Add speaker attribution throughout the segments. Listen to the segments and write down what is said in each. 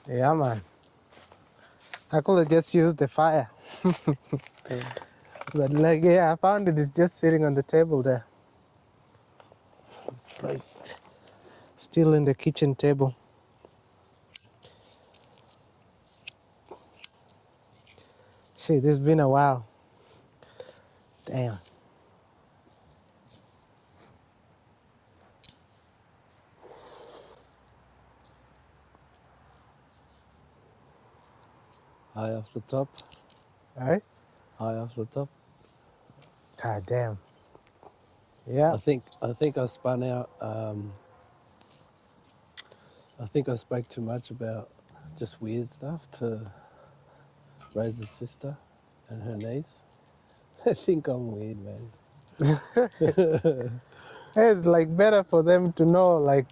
Speaker 1: Yeah, man. I could have just used the fire.
Speaker 2: Uh,
Speaker 1: But like, yeah, I found it is just sitting on the table there. It's like still in the kitchen table. Shit, it's been a while. Damn.
Speaker 2: high off the top.
Speaker 1: Right?
Speaker 2: High off the top.
Speaker 1: God damn. Yeah.
Speaker 2: I think I spun out. I think I spoke too much about just weird stuff to Rose's sister and her niece. I think I'm weird, man.
Speaker 1: It's like better for them to know, like,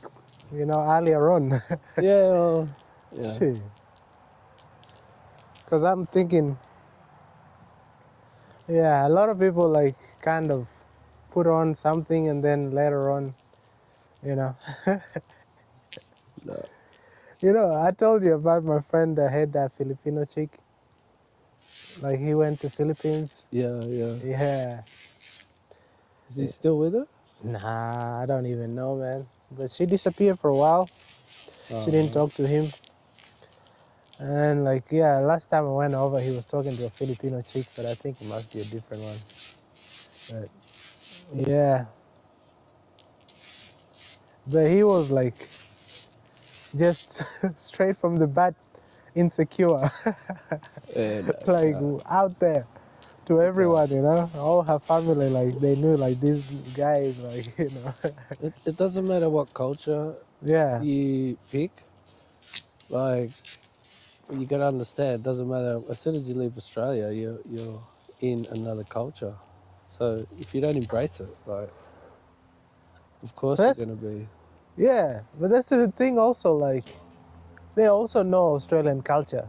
Speaker 1: earlier on.
Speaker 2: Yeah, well, yeah.
Speaker 1: Shit. Because I'm thinking, yeah, a lot of people like kind of put on something and then later on, you know.
Speaker 2: No.
Speaker 1: I told you about my friend that had that Filipino chick. Like he went to Philippines.
Speaker 2: Yeah, yeah.
Speaker 1: Yeah.
Speaker 2: Is he still with her?
Speaker 1: Nah, I don't even know, man. But she disappeared for a while. She didn't
Speaker 2: Oh,
Speaker 1: talk to him. And like, yeah, last time I went over, he was talking to a Filipino chick, but I think it must be a different one. But yeah, but he was like just straight from the bat, insecure,
Speaker 2: yeah,
Speaker 1: like
Speaker 2: no,
Speaker 1: out there to
Speaker 2: no.
Speaker 1: everyone, all her family, like they knew like this guy is like,
Speaker 2: It doesn't matter what culture
Speaker 1: yeah.
Speaker 2: you pick. Like, you got to understand, it doesn't matter. As soon as you leave Australia, you're in another culture. So if you don't embrace it, like, of course you're
Speaker 1: That's
Speaker 2: going to be.
Speaker 1: yeah, but that's the thing also, like they also know Australian culture,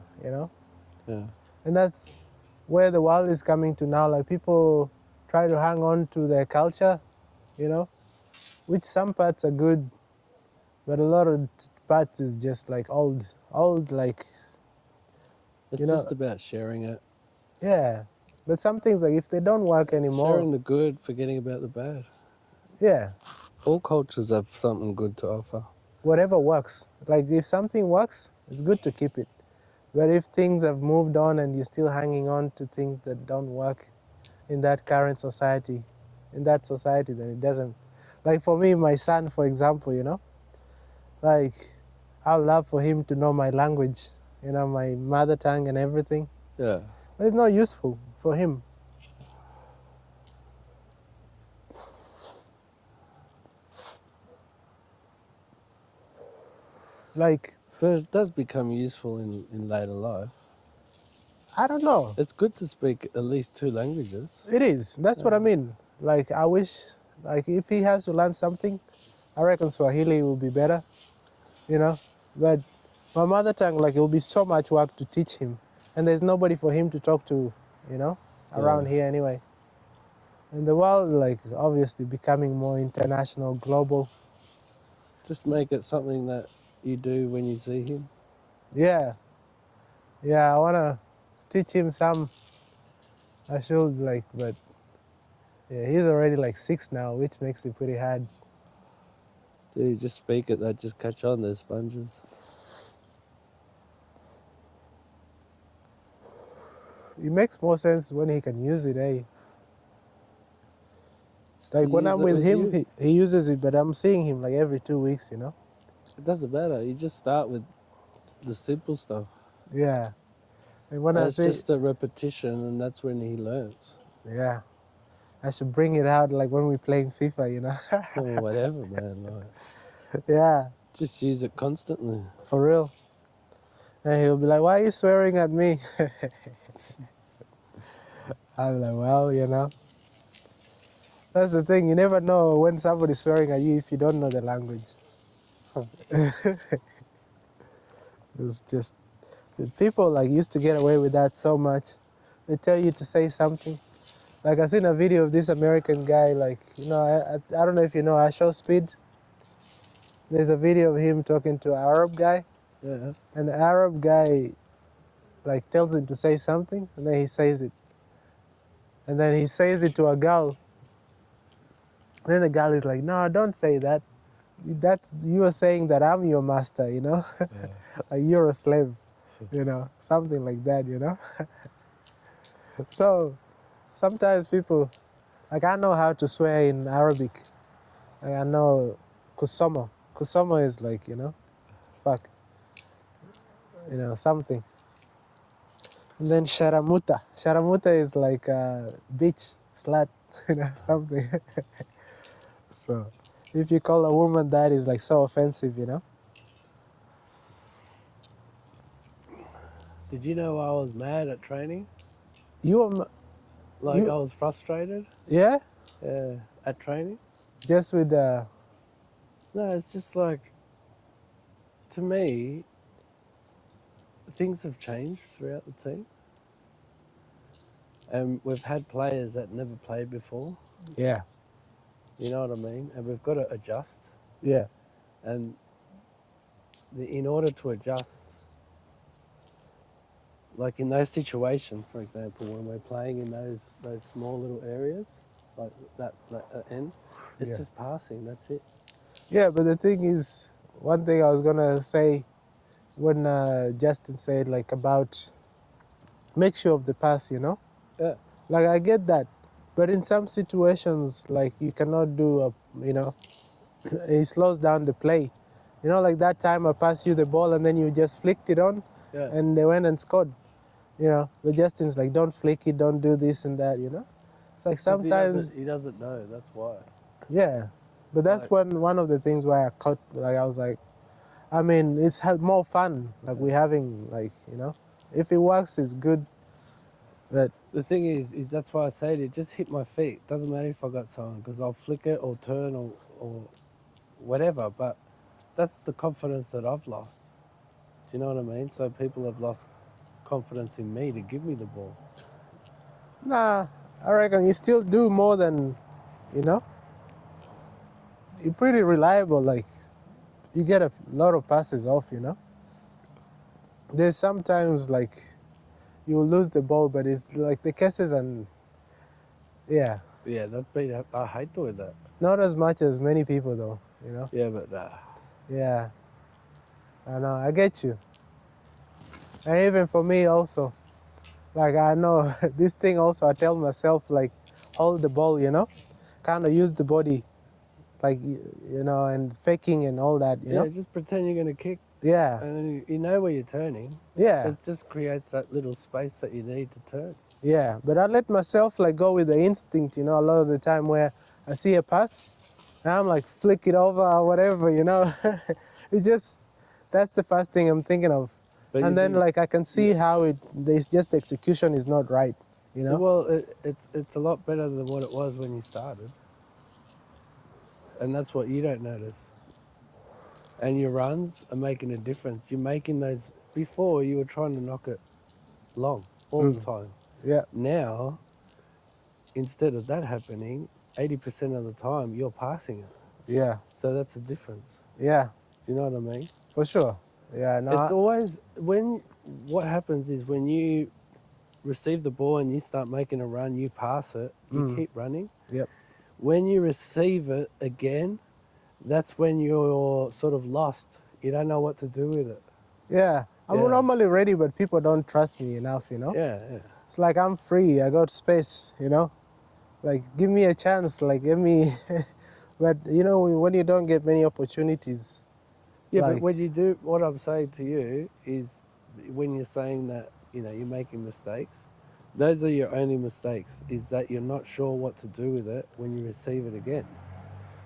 Speaker 2: Yeah.
Speaker 1: and that's where the world is coming to now. Like people try to hang on to their culture, you know, which some parts are good, but a lot of parts is just like old, like you
Speaker 2: It's
Speaker 1: know,
Speaker 2: just about sharing it,
Speaker 1: yeah. But some things like if they don't work anymore,
Speaker 2: sharing the good, forgetting about the bad.
Speaker 1: yeah,
Speaker 2: All cultures have something good to offer.
Speaker 1: whatever works. Like if something works, it's good to keep it. But if things have moved on and you're still hanging on to things that don't work in that current society, then it doesn't. Like for me, my son, for example, like I'd love for him to know my language, my mother tongue and everything.
Speaker 2: Yeah.
Speaker 1: But it's not useful for him. Like,
Speaker 2: But it does become useful in later life.
Speaker 1: I don't know.
Speaker 2: It's good to speak at least two languages.
Speaker 1: It is. That's what I
Speaker 2: Yeah.
Speaker 1: mean. Like I wish, like if he has to learn something, I reckon Swahili will be better, you know. But my mother tongue, like it will be so much work to teach him, and there's nobody for him to talk to,
Speaker 2: Yeah.
Speaker 1: around here anyway. And the world, like obviously becoming more international, global.
Speaker 2: Just make it something that you do when you see him.
Speaker 1: Yeah, yeah. I wanna teach him some. I should like, but yeah, he's already like 6 now, which makes it pretty hard.
Speaker 2: Dude, just speak it, they just catch on, they're sponges.
Speaker 1: It makes more sense when he can use it, eh?
Speaker 2: To
Speaker 1: Like when
Speaker 2: use
Speaker 1: I'm
Speaker 2: it
Speaker 1: with
Speaker 2: with
Speaker 1: him,
Speaker 2: you.
Speaker 1: he uses it, but I'm seeing him like every 2 weeks,
Speaker 2: It doesn't matter. You just start with the simple stuff.
Speaker 1: Yeah. And when I
Speaker 2: It's
Speaker 1: say,
Speaker 2: just a repetition, and that's when he learns.
Speaker 1: yeah, I should bring it out like when we're playing FIFA,
Speaker 2: Or whatever, man. Like,
Speaker 1: Yeah,
Speaker 2: just use it constantly.
Speaker 1: for real. And he'll be like, why are you swearing at me? I'm like, well, that's the thing. You never know when somebody's swearing at you if you don't know the language. It's just people like used to get away with that so much. They tell you to say something. Like I seen a video of this American guy, like I don't know if you know Asho Speed. There's a video of him talking to an Arab guy.
Speaker 2: Yeah.
Speaker 1: and the Arab guy like tells him to say something, and then he says it, and then he says it to a girl. Then the girl is like, "No, don't say that. That you are saying that I'm your master, you know, like you're a slave, you know, something like that, you know." So sometimes people, like I know how to swear in Arabic. Like, I know kusama. Kusama is like, you know, fuck, you know, something. And then sharamuta. Sharamuta is like bitch, slut, you know, something. So if you call a woman that, is like so offensive, you know.
Speaker 2: Did you know I was mad at training?
Speaker 1: You,
Speaker 2: Like
Speaker 1: you,
Speaker 2: I was frustrated.
Speaker 1: yeah,
Speaker 2: At training.
Speaker 1: just with
Speaker 2: No, it's just like, to me, things have changed throughout the team, and we've had players that never played before.
Speaker 1: yeah,
Speaker 2: You know what I mean? And we've got to adjust.
Speaker 1: yeah,
Speaker 2: And in order to adjust, like in those situations, for example, when we're playing in those small little areas, like that end, it's
Speaker 1: yeah,
Speaker 2: just passing. That's it.
Speaker 1: yeah. But the thing is, one thing I was gonna say when Justin said like about make sure of the pass, you know,
Speaker 2: Yeah,
Speaker 1: like I get that, but in some situations, like you cannot do a, you know, it slows down the play. You know, like that time I passed you the ball and then you just flicked it on,
Speaker 2: yeah.
Speaker 1: and they went and scored. You know, but Justin's like, don't flick it, don't do this and that. You know, it's like
Speaker 2: Because he doesn't.
Speaker 1: sometimes,
Speaker 2: He doesn't know. That's why.
Speaker 1: yeah. But that's
Speaker 2: Like,
Speaker 1: one of the things why I cut. Like I was like, I mean, it's more fun. Like
Speaker 2: yeah.
Speaker 1: we're having like, you know, if it works, it's good. But
Speaker 2: The thing is that's why I say it just hit my feet. Doesn't matter if I got someone, because I'll flick it or turn or whatever. But that's the confidence that I've lost. Do you know what I mean? So people have lost confidence in me to give me the ball.
Speaker 1: nah, I reckon you still do more than, you know, you're pretty reliable. Like you get a lot of passes off. You know, there's sometimes like you lose the ball, but it's like the cases and yeah,
Speaker 2: Yeah, I hate doing that.
Speaker 1: not as much as many people though. You know,
Speaker 2: Yeah, but
Speaker 1: yeah, I know, I get you. And even for me also, like I know this thing also I tell myself like hold the ball, you know, kind of use the body, like you know, and faking and all that, you know.
Speaker 2: yeah, just pretend you're gonna kick,
Speaker 1: Yeah,
Speaker 2: and then you know where you're turning.
Speaker 1: yeah,
Speaker 2: It just creates that little space that you need to turn.
Speaker 1: yeah. But I let myself like go with the instinct, you know, a lot of the time where I see a pass and I'm like flick it over or whatever, you know. It just that's the first thing I'm thinking of.
Speaker 2: But
Speaker 1: And
Speaker 2: you've
Speaker 1: then
Speaker 2: been,
Speaker 1: like I can see how it's just the execution is not right, you know.
Speaker 2: well, it's a lot better than what it was when you started, and that's what you don't notice. And your runs are making a difference. You're making those. Before you were trying to knock it long all the time.
Speaker 1: Yeah,
Speaker 2: Now, instead of that happening, 80% of the time you're passing it.
Speaker 1: yeah,
Speaker 2: So that's a difference.
Speaker 1: yeah,
Speaker 2: Do you know what I mean?
Speaker 1: for sure. Yeah, no,
Speaker 2: It's always when what happens is when you receive the ball and you start making a run, you pass it, you keep running.
Speaker 1: yep.
Speaker 2: When you receive it again, that's when you're sort of lost. You don't know what to do with it.
Speaker 1: Yeah, I'm
Speaker 2: Yeah,
Speaker 1: normally ready, but people don't trust me enough, you know.
Speaker 2: yeah, yeah.
Speaker 1: It's like I'm free, I got space, you know. Like give me a chance, like give me. But you know, when you don't get many opportunities,
Speaker 2: Yeah, but
Speaker 1: like
Speaker 2: when you do, what I'm saying to you is when you're saying that, you're making mistakes, those are your only mistakes, is that you're not sure what to do with it when you receive it again.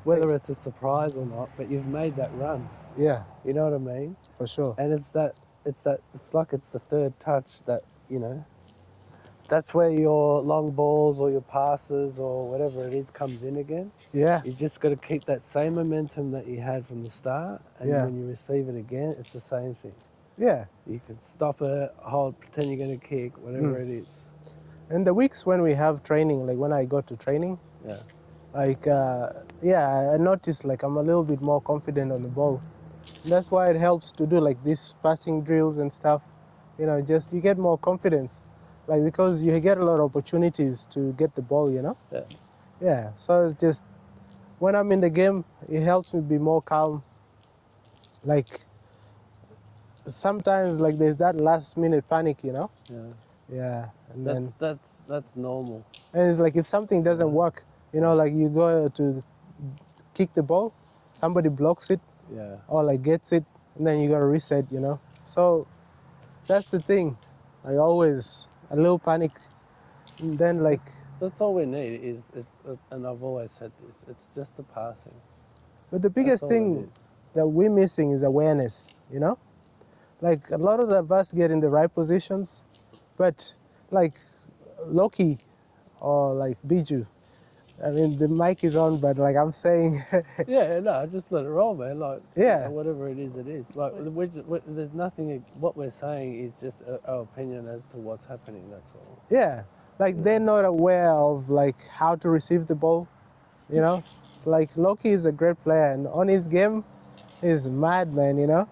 Speaker 2: Whether it's a surprise or not, but you've made that run.
Speaker 1: yeah,
Speaker 2: You know what I mean?
Speaker 1: for sure.
Speaker 2: And it's like it's the third touch that, that's where your long balls or your passes or whatever it is comes in again.
Speaker 1: Yeah,
Speaker 2: You just got to keep that same momentum that you had from the start, and
Speaker 1: yeah,
Speaker 2: when you receive it again, it's the same thing.
Speaker 1: yeah.
Speaker 2: You can stop it, hold, pretend you're going to kick, whatever it is.
Speaker 1: And the weeks when we have training, like when I go to training,
Speaker 2: Yeah.
Speaker 1: like yeah, I notice like I'm a little bit more confident on the ball. That's why it helps to do like these passing drills and stuff. You know, just you get more confidence, like because you get a lot of opportunities to get the ball. You know.
Speaker 2: Yeah.
Speaker 1: Yeah. So it's just when I'm in the game, it helps me be more calm. Like sometimes, like there's that last minute panic. You know.
Speaker 2: Yeah.
Speaker 1: Yeah. And
Speaker 2: That's
Speaker 1: then
Speaker 2: that's normal.
Speaker 1: and it's like if something doesn't
Speaker 2: Yeah.
Speaker 1: work, you know, like you go to kick the ball, somebody blocks it
Speaker 2: Yeah.
Speaker 1: or like gets it, and then you gotta reset. You know. So that's the thing. Like always a little panic. And then like,
Speaker 2: That's all we need and I've always said this. It's just the passing.
Speaker 1: but the
Speaker 2: That's
Speaker 1: biggest
Speaker 2: all it
Speaker 1: thing
Speaker 2: is.
Speaker 1: that we're missing is awareness. You know, like a lot of us get in the right positions, but like Loki or like Biju. I mean, the mic is on, but like I'm saying,
Speaker 2: Yeah, no, just let it roll, man. Like,
Speaker 1: yeah,
Speaker 2: whatever it is, it is. Like, there's nothing. What we're saying is just our opinion as to what's happening. That's all.
Speaker 1: yeah, like
Speaker 2: Yeah.
Speaker 1: they're not aware of like how to receive the ball. You know, like Loki is a great player, and on his game, he's mad, man. You know,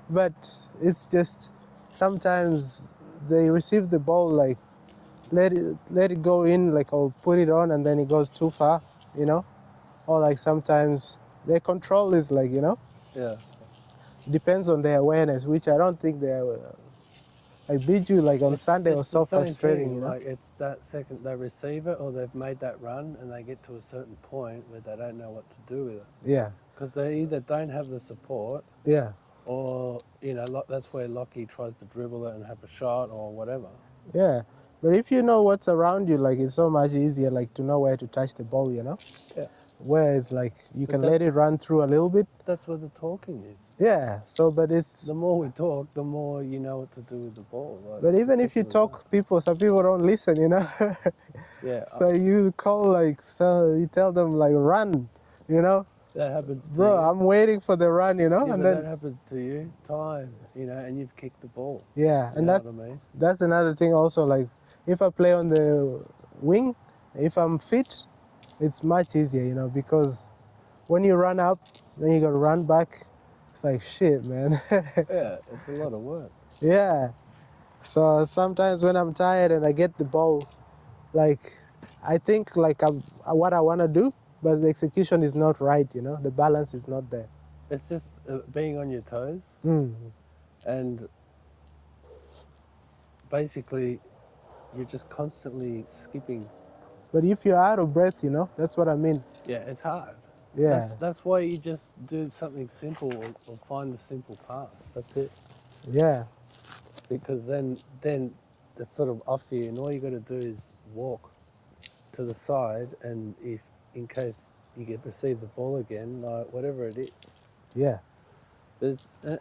Speaker 1: but it's just sometimes they receive the ball like let it go in like or put it on and then it goes too far, you know, or like sometimes their control is like, you know,
Speaker 2: Yeah.
Speaker 1: depends on their awareness, which I don't think they're like Biju like on Sunday
Speaker 2: It's
Speaker 1: was
Speaker 2: the
Speaker 1: so
Speaker 2: same
Speaker 1: frustrating, you
Speaker 2: thing.
Speaker 1: know.
Speaker 2: Like, it's that second they receive it or they've made that run and they get to a certain point where they don't know what to do with it
Speaker 1: Yeah,
Speaker 2: because they either don't have the support
Speaker 1: yeah,
Speaker 2: or that's where Lockie tries to dribble it and have a shot or whatever.
Speaker 1: yeah. But if you know what's around you, like it's so much easier like to know where to touch the ball, you know.
Speaker 2: Yeah.
Speaker 1: Where it's like you
Speaker 2: But
Speaker 1: can let it run through a little bit.
Speaker 2: That's what the talking is.
Speaker 1: Yeah. So, but it's
Speaker 2: The more we talk, the more you know what to do with the ball. Like,
Speaker 1: but
Speaker 2: it's
Speaker 1: even
Speaker 2: as
Speaker 1: if you
Speaker 2: simple as
Speaker 1: talk, some people don't listen, you know.
Speaker 2: that. Yeah,
Speaker 1: So you call like, so you tell them like run, you know,
Speaker 2: that happens to
Speaker 1: bro,
Speaker 2: you.
Speaker 1: I'm waiting for the run, you know,
Speaker 2: Yeah,
Speaker 1: and
Speaker 2: but that
Speaker 1: then
Speaker 2: happens to you. Time, and you've kicked the ball.
Speaker 1: yeah,
Speaker 2: You
Speaker 1: and
Speaker 2: know what I mean?
Speaker 1: that's another thing also. Like if I play on the wing, if I'm fit, it's much easier, you know, because when you run up, then you gotta run back. It's like shit, man.
Speaker 2: Yeah, it's a lot of work.
Speaker 1: Yeah. So sometimes when I'm tired and I get the ball, like I think like what I want to do, but the execution is not right, you know, the balance is not there.
Speaker 2: It's just being on your toes
Speaker 1: Mm.
Speaker 2: and basically you're just constantly skipping.
Speaker 1: But if you're out of breath, you know, that's what I mean.
Speaker 2: Yeah, it's hard.
Speaker 1: Yeah,
Speaker 2: That's why you just do something simple or find the simple pass. That's it.
Speaker 1: yeah,
Speaker 2: Because then that's sort of off you, and all you got to do is walk to the side, and if in case you get receive the ball again, like whatever it is,
Speaker 1: yeah.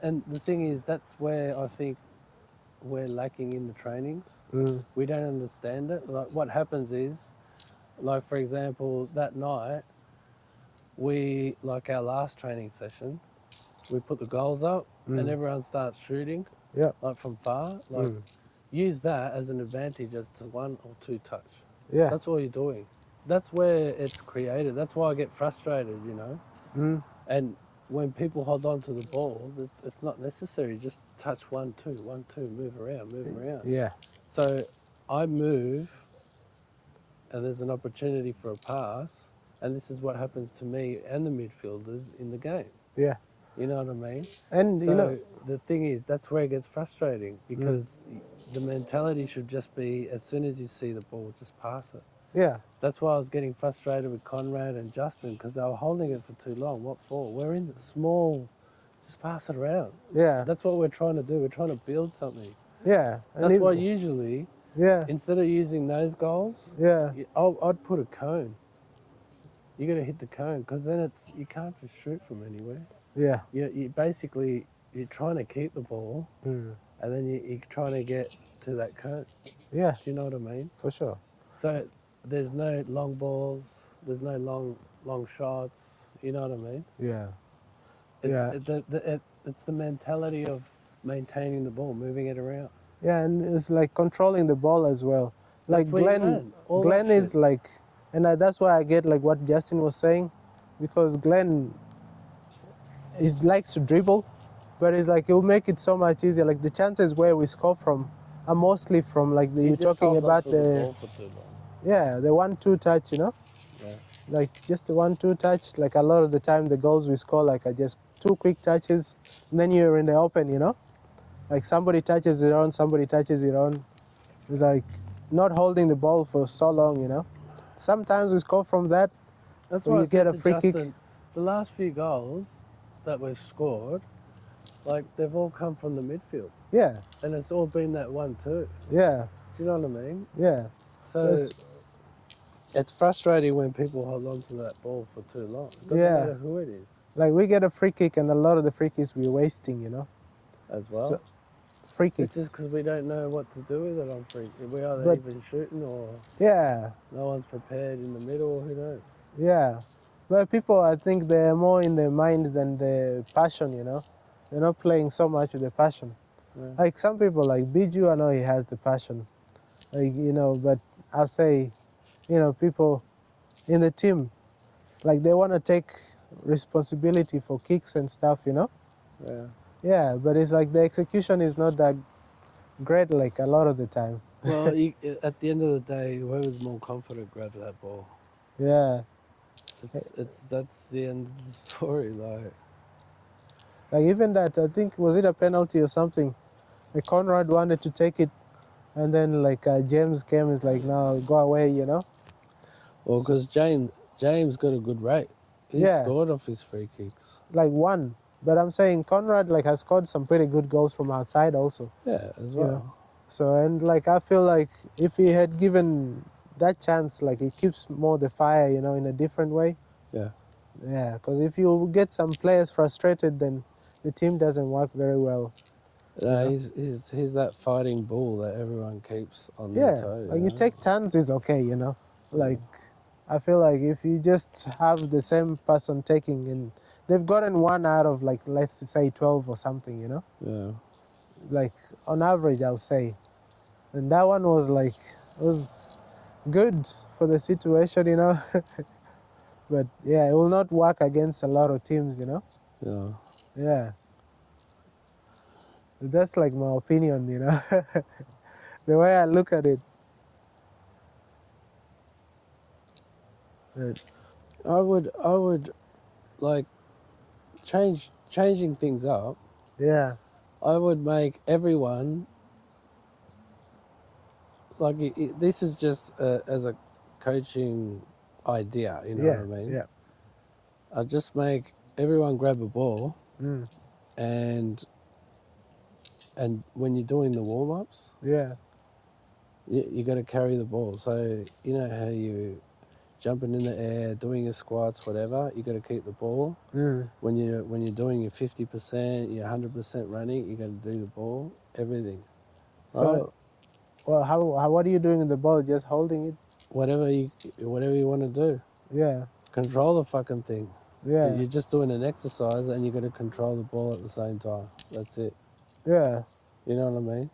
Speaker 2: and the thing is that's where I think we're lacking in the trainings.
Speaker 1: Mm.
Speaker 2: We don't understand it. Like what happens is, like for example, that night we like our last training session, we put the goals up, and
Speaker 1: Mm.
Speaker 2: everyone starts shooting,
Speaker 1: Yeah.
Speaker 2: like from far, like.
Speaker 1: Mm.
Speaker 2: Use that as an advantage as to one or two touch.
Speaker 1: Yeah.
Speaker 2: That's all you're doing. That's where it's created. That's why I get frustrated.
Speaker 1: Mm.
Speaker 2: And when people hold on to the ball, it's not necessary. Just touch 1-2, 1-2, move around, move around.
Speaker 1: Yeah.
Speaker 2: So I move, and there's an opportunity for a pass, and this is what happens to me and the midfielders in the game.
Speaker 1: Yeah.
Speaker 2: You know what I mean?
Speaker 1: And you know,
Speaker 2: So the thing is, that's where it gets frustrating because the mentality should just be as soon as you see the ball, just pass it.
Speaker 1: yeah,
Speaker 2: That's why I was getting frustrated with Conrad and Justin because they were holding it for too long. What for? We're in the small, just pass it around.
Speaker 1: yeah,
Speaker 2: That's what we're trying to do. We're trying to build something.
Speaker 1: yeah. And
Speaker 2: That's why usually,
Speaker 1: yeah,
Speaker 2: instead of using those goals,
Speaker 1: yeah,
Speaker 2: I'd put a cone. You got to hit the cone because then you can't just shoot from anywhere.
Speaker 1: yeah.
Speaker 2: You basically you're trying to keep the ball,
Speaker 1: Mm.
Speaker 2: and then you're trying to get to that cone.
Speaker 1: Yeah,
Speaker 2: Do you know what I mean?
Speaker 1: for sure.
Speaker 2: So there's no long balls, there's no long shots. You know what I mean?
Speaker 1: Yeah,
Speaker 2: It's
Speaker 1: yeah,
Speaker 2: it's the mentality of maintaining the ball, moving it around.
Speaker 1: yeah. And it's like controlling the ball as well. Like
Speaker 2: That's where you learn all that
Speaker 1: Glenn is
Speaker 2: shit.
Speaker 1: like, and that's why I get like what Justin was saying, because Glenn, he likes to dribble, but it's like it'll make it so much easier. Like the chances where we score from are mostly from like
Speaker 2: He
Speaker 1: you're
Speaker 2: just
Speaker 1: talking
Speaker 2: holds on
Speaker 1: about
Speaker 2: to the
Speaker 1: the
Speaker 2: ball for too long.
Speaker 1: the 1-2 touch, you know,
Speaker 2: Yeah.
Speaker 1: like just the 1-2 touch. Like a lot of the time, the goals we score like are just 2 quick touches, and then you're in the open, you know. Like somebody touches it on, somebody touches it on. It's like not holding the ball for so long, you know. Sometimes we score from that,
Speaker 2: That's
Speaker 1: or
Speaker 2: why I
Speaker 1: you get
Speaker 2: said
Speaker 1: a
Speaker 2: to
Speaker 1: free kick.
Speaker 2: Justin, the last few goals that we've scored, like they've all come from the midfield,
Speaker 1: Yeah,
Speaker 2: and it's all been that 1-2.
Speaker 1: yeah,
Speaker 2: Do you know what I mean?
Speaker 1: yeah.
Speaker 2: So
Speaker 1: That's-
Speaker 2: it's frustrating when people hold on to that ball for too long. It doesn't
Speaker 1: Yeah.
Speaker 2: matter who it is
Speaker 1: Like we get a free kick, and a lot of the free kicks we're wasting, you know.
Speaker 2: as well.
Speaker 1: So, free
Speaker 2: It's
Speaker 1: kicks.
Speaker 2: just because we don't know what to do with it on free. We either
Speaker 1: But-
Speaker 2: even shooting or
Speaker 1: Yeah,
Speaker 2: no one's prepared in the middle. Who knows?
Speaker 1: yeah. But people, I think they're more in the mind than the passion, you know. They're not playing so much with the passion.
Speaker 2: Yeah.
Speaker 1: Like some people, like Biju, I know he has the passion. Like, you know, but I'll say, you know, people in the team, like they want to take responsibility for kicks and stuff, you know.
Speaker 2: Yeah.
Speaker 1: Yeah, but it's like the execution is not that great, like a lot of the time.
Speaker 2: Well, at the end of the day, whoever's more confident grabs that ball.
Speaker 1: Yeah,
Speaker 2: That's the end of the story.
Speaker 1: like even that, I think was it a penalty or something? Like Conrad wanted to take it, and then like James came, is like, no, go away, you know.
Speaker 2: Well, because James got a good rate. He
Speaker 1: Yeah.
Speaker 2: scored off his free kicks.
Speaker 1: Like one. But I'm saying Conrad like has scored some pretty good goals from outside also.
Speaker 2: Yeah, as
Speaker 1: You
Speaker 2: well.
Speaker 1: know. So and like I feel like if he had given that chance, like it keeps more the fire, you know, in a different way.
Speaker 2: Yeah.
Speaker 1: Yeah, because if you get some players frustrated, then the team doesn't work very well.
Speaker 2: No,
Speaker 1: Yeah.
Speaker 2: he's that fighting bull that everyone keeps on their
Speaker 1: Yeah,
Speaker 2: toes.
Speaker 1: like you take turns is okay, you know. Like I feel like if you just have the same person taking, and they've gotten one out of like let's say 12 or something, you know.
Speaker 2: Yeah.
Speaker 1: Like on average, I'll say, and that one was like it was good for the situation, you know. But yeah, it will not work against a lot of teams, you know.
Speaker 2: Yeah.
Speaker 1: Yeah, that's like my opinion, you know. The way I look at it. But,
Speaker 2: I would like changing things up.
Speaker 1: yeah,
Speaker 2: I would make everyone like this is just as a coaching idea. You know
Speaker 1: yeah,
Speaker 2: what I mean?
Speaker 1: yeah.
Speaker 2: I'd just make everyone grab a ball
Speaker 1: Mm,
Speaker 2: and when you're doing the warm ups,
Speaker 1: yeah,
Speaker 2: you got to carry the ball. So you know how you jumping in the air, doing your squats, whatever. You got to keep the ball.
Speaker 1: mm.
Speaker 2: When you're doing your 50%, your 100% running, you got to do the ball, everything. Right?
Speaker 1: So, well, how what are you doing with the ball? Just holding it?
Speaker 2: Whatever you want to do,
Speaker 1: Yeah,
Speaker 2: control the fucking thing.
Speaker 1: yeah,
Speaker 2: You're just doing an exercise, and you got to control the ball at the same time. That's it.
Speaker 1: yeah,
Speaker 2: You know what I mean?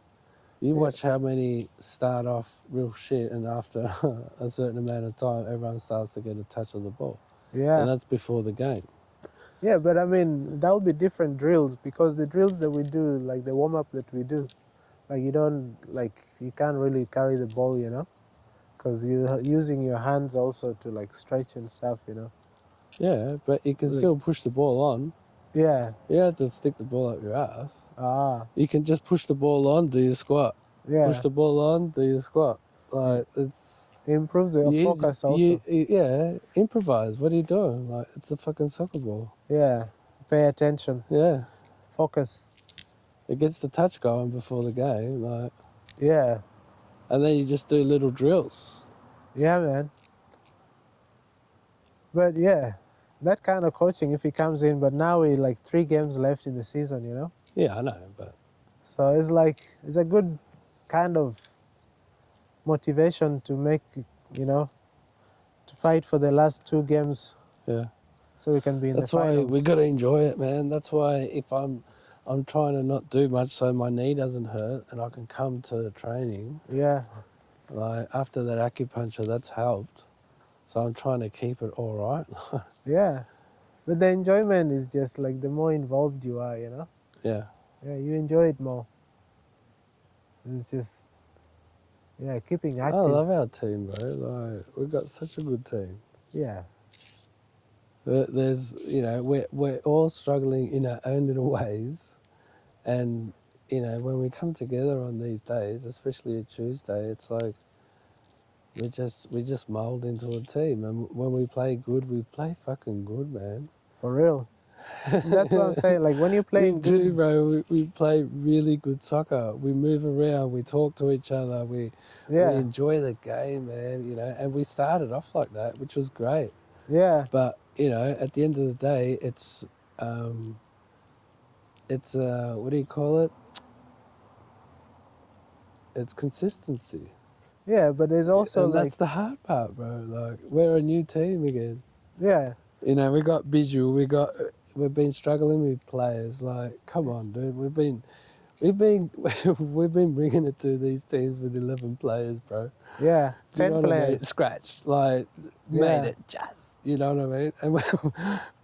Speaker 2: You
Speaker 1: Yeah.
Speaker 2: watch how many start off real shit, and after a certain amount of time, everyone starts to get a touch of the ball, and
Speaker 1: yeah.
Speaker 2: that's before the game.
Speaker 1: Yeah, but I mean, that would be different drills because the drills that we do, like the warm up that we do, like you don't, like, you can't really carry the ball, you know, because you're using your hands also to like stretch and stuff, you know.
Speaker 2: Yeah, but you can
Speaker 1: Like-
Speaker 2: still push the ball on.
Speaker 1: Yeah,
Speaker 2: You don't have to stick the ball up your ass.
Speaker 1: ah,
Speaker 2: You can just push the ball on, do your squat.
Speaker 1: yeah.
Speaker 2: Push the ball on, do your squat. Like it's
Speaker 1: It improves the
Speaker 2: you
Speaker 1: focus
Speaker 2: just-
Speaker 1: also.
Speaker 2: yeah, improvise. What are you doing? Like it's a fucking soccer ball.
Speaker 1: Yeah, pay attention,
Speaker 2: Yeah,
Speaker 1: focus.
Speaker 2: it gets the touch going before the game. Like,
Speaker 1: Yeah,
Speaker 2: and then you just do little drills.
Speaker 1: yeah, man. But yeah, that kind of coaching if he comes in, but now we like 3 games left in the season, you know.
Speaker 2: Yeah, I know, but
Speaker 1: So it's like it's a good kind of motivation to make, you know, to fight for the last 2 games
Speaker 2: yeah.
Speaker 1: so we can be in
Speaker 2: That's
Speaker 1: the
Speaker 2: why
Speaker 1: finals.
Speaker 2: we got to enjoy it, man. That's why if I'm trying to not do much so my knee doesn't hurt and I can come to training.
Speaker 1: Yeah,
Speaker 2: Like after that acupuncture, that's helped. So I'm trying to keep it all right.
Speaker 1: yeah. But the enjoyment is just like the more involved you are, you know.
Speaker 2: Yeah.
Speaker 1: Yeah, you enjoy it more. It's just, yeah, keeping
Speaker 2: I
Speaker 1: active.
Speaker 2: love our team, bro. Like, we've got such a good team.
Speaker 1: Yeah,
Speaker 2: There's, we're all struggling in our own little ways, and when we come together on these days, especially a Tuesday, it's like we just mold into a team, and when we play good, we play fucking good, man.
Speaker 1: for real. And that's what I'm saying. Like when you're
Speaker 2: We
Speaker 1: playing
Speaker 2: do,
Speaker 1: good,
Speaker 2: bro. We play really good soccer. We move around. We talk to each other. We
Speaker 1: yeah,
Speaker 2: enjoy the game, man. And we started off like that, which was great.
Speaker 1: yeah,
Speaker 2: But at the end of the day, it's what do you call it? It's consistency,
Speaker 1: yeah. But there's also
Speaker 2: and
Speaker 1: like,
Speaker 2: that's the hard part, bro. Like, we're a new team again.
Speaker 1: yeah,
Speaker 2: We got Bijou. We've been struggling with players. Like, come on, dude. We've been we've been bringing it to these teams with 11 players, bro.
Speaker 1: yeah,
Speaker 2: Do you know
Speaker 1: 10
Speaker 2: what I mean?
Speaker 1: players.
Speaker 2: Scratch, like, made
Speaker 1: Yeah,
Speaker 2: it just. You know what I mean? And